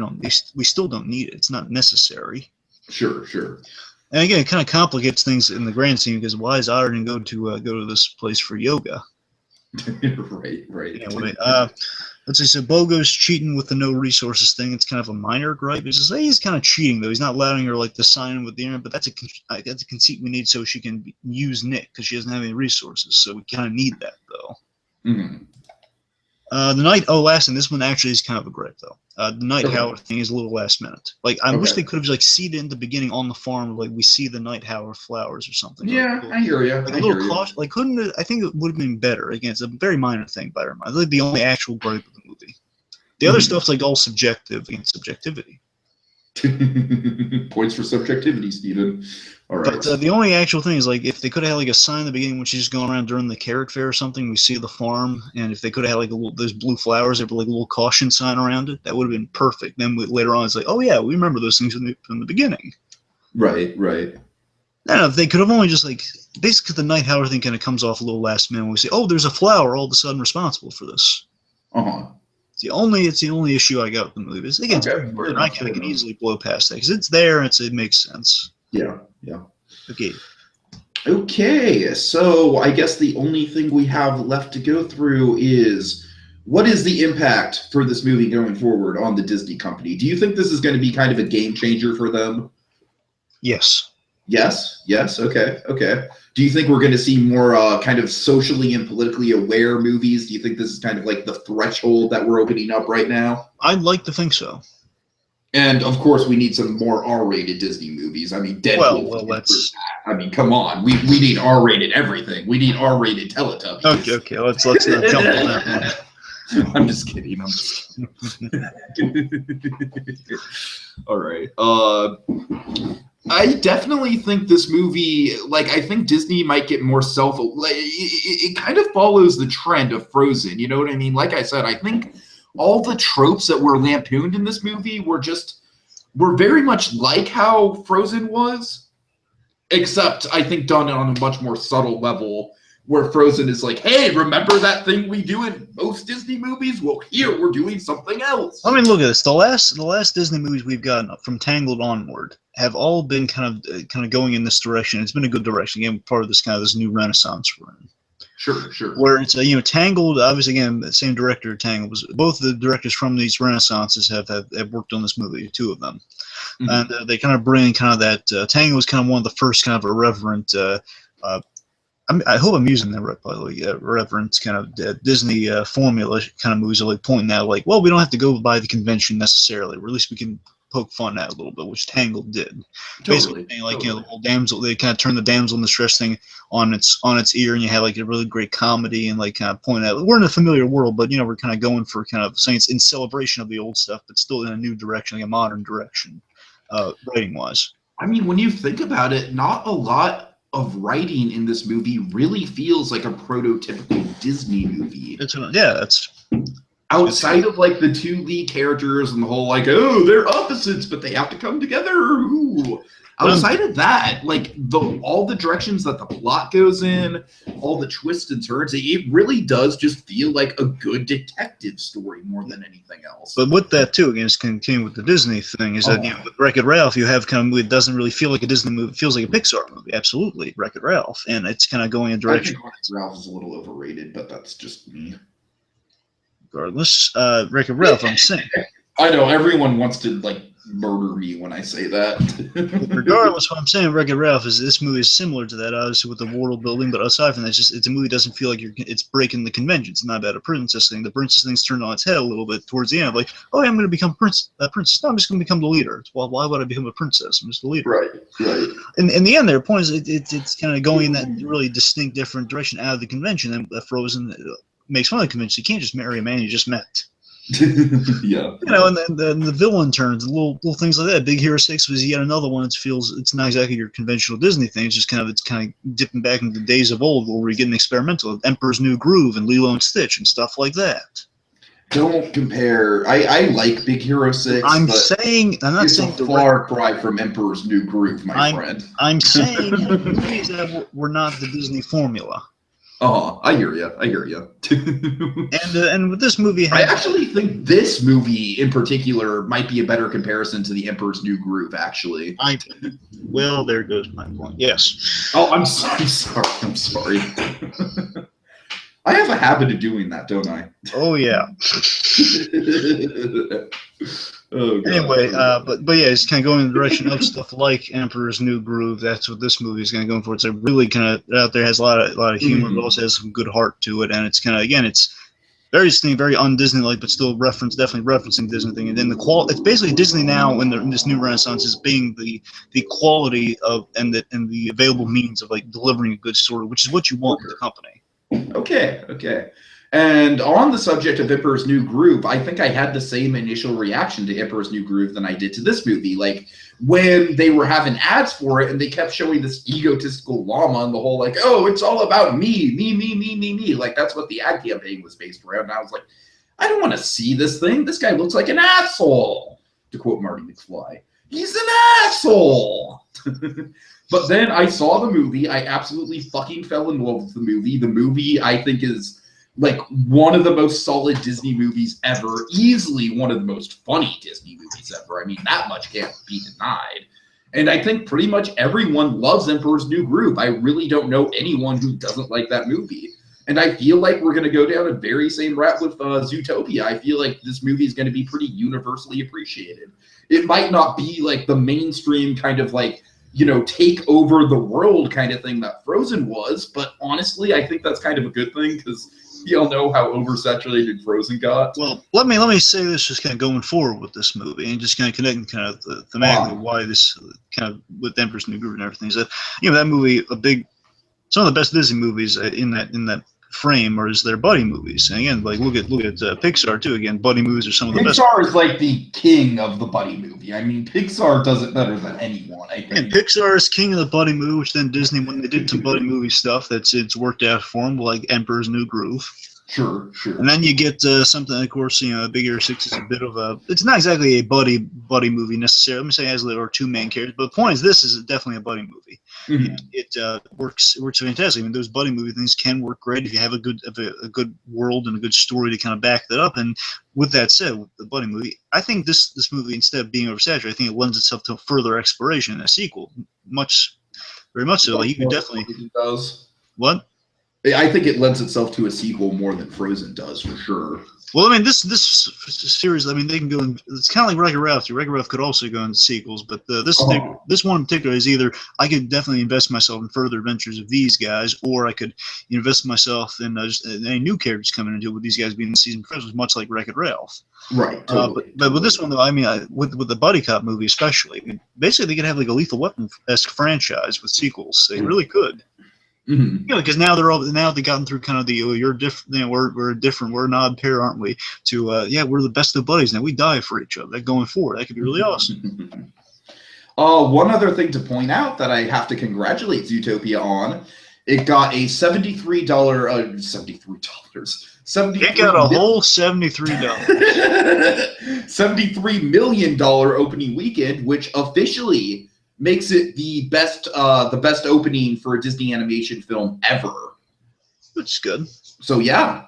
we still don't need it. It's not necessary. Sure. And again, it kind of complicates things in the grand scene because why is Otter go to this place for yoga? Right, right. Anyway, let's see. So Bogo's cheating with the no resources thing. It's kind of a minor gripe. It's just, he's kind of cheating though. He's not allowing her like to sign with the internet, but that's a conceit we need so she can use Nick because she doesn't have any resources. So we kind of need that though. Mm. The night. Oh, last and this one actually is kind of a gripe though. The night Okay. howler thing is a little last minute. Like I wish they could have like seeded in the beginning on the farm, like we see the night howler flowers or something. Yeah, like, I hear you. like a little caution. Like couldn't it, I think it would have been better. Again, it's a very minor thing, but I think the only actual gripe of the movie. The other stuff's like all subjective against subjectivity. Points for subjectivity, Steven. All right. But the only actual thing is like if they could have had like a sign in the beginning when she's just going around during the carrot fair or something, we see the farm, and if they could have had like those blue flowers, there like a little caution sign around it, that would have been perfect. Then later on, it's like, oh yeah, we remember those things from the beginning. Right, right. No, if they could have only just like basically the night howler thing kind of comes off a little last minute when we say, oh, there's a flower all of a sudden responsible for this. It's the only issue I got with the movie. It's, again, okay, I can easily blow past that because it's there and it makes sense. Yeah, yeah. Okay. Okay, so I guess the only thing we have left to go through is what is the impact for this movie going forward on the Disney company? Do you think this is going to be kind of a game changer for them? Yes. Yes, yes, okay, okay. Do you think we're going to see more kind of socially and politically aware movies? Do you think this is kind of like the threshold that we're opening up right now? I'd like to think so. And of course, we need some more R-rated Disney movies. I mean, Deadpool. Well, let's. I mean, come on. We need R-rated everything. We need R-rated Teletubbies. Okay. Let's not jump on that one. I'm just kidding. All right. I definitely think this movie, like, I think Disney might get more it kind of follows the trend of Frozen. You know what I mean? Like I said, I think all the tropes that were lampooned in this movie were very much like how Frozen was, except I think done on a much more subtle level, where Frozen is like, hey, remember that thing we do in most Disney movies? Well, here we're doing something else. I mean, look at this. The last Disney movies we've gotten from Tangled onward have all been kind of going in this direction. It's been a good direction. Again, part of this new renaissance we're in. Sure. Where it's Tangled, obviously, again, the same director of Tangled was both the directors from these renaissances have worked on this movie, two of them, and they kind of bring kind of that. Tangled was kind of one of the first kind of irreverent. I hope I'm using that right, by the way. Irreverent kind of Disney formula kind of movies, are like pointing out, like, well, we don't have to go by the convention necessarily, or at least we can poke fun at a little bit, which Tangled did. Totally. Basically, like the whole damsel, they kind of turned the damsel in distress thing on its ear, and you had like a really great comedy and like kind of point out we're in a familiar world, but we're kind of going for kind of saying it's in celebration of the old stuff, but still in a new direction, like a modern direction, writing wise. I mean, when you think about it, not a lot of writing in this movie really feels like a prototypical Disney movie. That's outside of like the two lead characters and the whole like, oh, they're opposites, but they have to come together. Ooh. Outside of that, like all the directions that the plot goes in, all the twists and turns, it really does just feel like a good detective story more than anything else. But with that too, again, it's continuing with the Disney thing, is that with Wreck-It Ralph, you have kind of a movie that doesn't really feel like a Disney movie, it feels like a Pixar movie. Absolutely, Wreck-It Ralph, and it's kind of going in a direction. I think Ralph is a little overrated, but that's just me. Regardless, Wreck-It Ralph, I'm saying. I know everyone wants to like murder me when I say that. Regardless, what I'm saying, Wreck-It Ralph is this movie is similar to that, obviously with the world building, but aside from that, it's a movie that doesn't feel like it's breaking the convention. It's not about a princess thing. The princess thing's turned on its head a little bit towards the end. Like, oh, yeah, I'm going to become a princess. No, I'm just going to become the leader. Well, why would I become a princess? I'm just the leader. Right. And in the end, their point is it's kind of going in that really distinct, different direction out of the convention. And Frozen makes fun of the convention. You can't just marry a man you just met. Yeah. And then the villain turns, little things like that. Big Hero 6 was yet another one that feels it's not exactly your conventional Disney thing. It's just kind of dipping back into the days of old where we're getting experimental. Emperor's New Groove and Lilo and Stitch and stuff like that. Don't compare. I like Big Hero 6. I'm not saying a far cry from Emperor's New Groove, my friend. I'm saying movies that were not the Disney formula. Oh, I hear you. And with this movie, I actually think this movie in particular might be a better comparison to the Emperor's New Groove. Actually, well, there goes my point. Yes. Oh, I'm sorry. I have a habit of doing that, don't I? Oh yeah. Oh god. Anyway, but yeah, it's kind of going in the direction of stuff like Emperor's New Groove. That's what this movie is going to go for. It's a really kind of out there, has a lot of humor, but also has some good heart to it, and it's kind of, again, it's very Disney, very un-Disney-like, but still definitely referencing Disney thing. And then it's basically Disney now in this new renaissance is being the quality of and the available means of like delivering a good story, which is what you want with the company. Okay. And on the subject of Emperor's New Groove, I think I had the same initial reaction to Emperor's New Groove than I did to this movie. Like, when they were having ads for it and they kept showing this egotistical llama and the whole, like, oh, it's all about me. Like, that's what the ad campaign was based around. And I was like, I don't want to see this thing. This guy looks like an asshole, to quote Marty McFly. He's an asshole. But then I saw the movie. I absolutely fucking fell in love with the movie. The movie, I think, is like one of the most solid Disney movies ever. Easily one of the most funny Disney movies ever. I mean, that much can't be denied. And I think pretty much everyone loves Emperor's New Groove. I really don't know anyone who doesn't like that movie. And I feel like we're going to go down a very same route with Zootopia. I feel like this movie is going to be pretty universally appreciated. It might not be like the mainstream kind of like, you know, take over the world kind of thing that Frozen was. But honestly, I think that's kind of a good thing because you all know how oversaturated Frozen got. Well, let me say this just kind of going forward with this movie and just kind of connecting kind of thematically why this kind of with Emperor's New Groove and everything is that, you know, that movie, some of the best Disney movies in that frame or is their buddy movies. And again, like look at Pixar too. Again, buddy movies are some of the best. Pixar is like the king of the buddy movie. I mean, Pixar does it better than anyone, I think. And Pixar is king of the buddy movie, which then Disney, when they did some buddy movie stuff, it's worked out for them, like Emperor's New Groove. Sure. And then you get something, of course, you know, Big Hero 6 is a bit of a, it's not exactly a buddy movie necessarily. Let me say it has two main characters, but the point is this is definitely a buddy movie. Mm-hmm. It works fantastic. I mean, those buddy movie things can work great if you have a good world and a good story to kind of back that up. And with that said, with the buddy movie, I think this movie, instead of being oversaturated, I think it lends itself to further exploration in a sequel, very much so. Like you can definitely. It does. What? I think it lends itself to a sequel more than Frozen does, for sure. Well, I mean, this series, I mean, they can go in. It's kind of like Wreck-It Ralph. Wreck-It Ralph could also go into sequels, but this one in particular is either I could definitely invest myself in further adventures of these guys, or I could invest myself in any new characters coming into it with these guys being in season professionals, much like Wreck-It Ralph. Right. Totally. But with this one, though, I mean, with the buddy cop movie especially, I mean, basically they could have like a Lethal Weapon-esque franchise with sequels. They really could. Mm-hmm. You know, because now they've gotten through kind of the you're different, you know, we're different, we're an odd pair, aren't we? To yeah, we're the best of buddies now. We die for each other. That going forward, that could be really awesome. One other thing to point out that I have to congratulate Zootopia on, it got a $73. It got a whole $73. $73 million opening weekend, which officially makes it the best opening for a Disney animation film ever. Which is good. So yeah.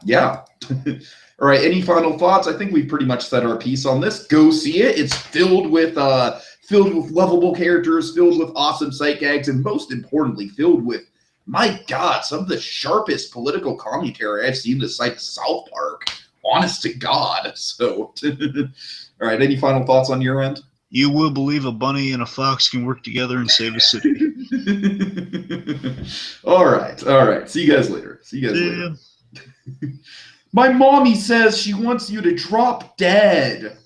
All right, any final thoughts? I think we pretty much said our piece on this. Go see it. It's filled with lovable characters, filled with awesome sight gags, and most importantly, filled with, my God, some of the sharpest political commentary I've seen this site South Park. Honest to God. So, all right, any final thoughts on your end? You will believe a bunny and a fox can work together and save a city. All right. See you guys later. My mommy says she wants you to drop dead.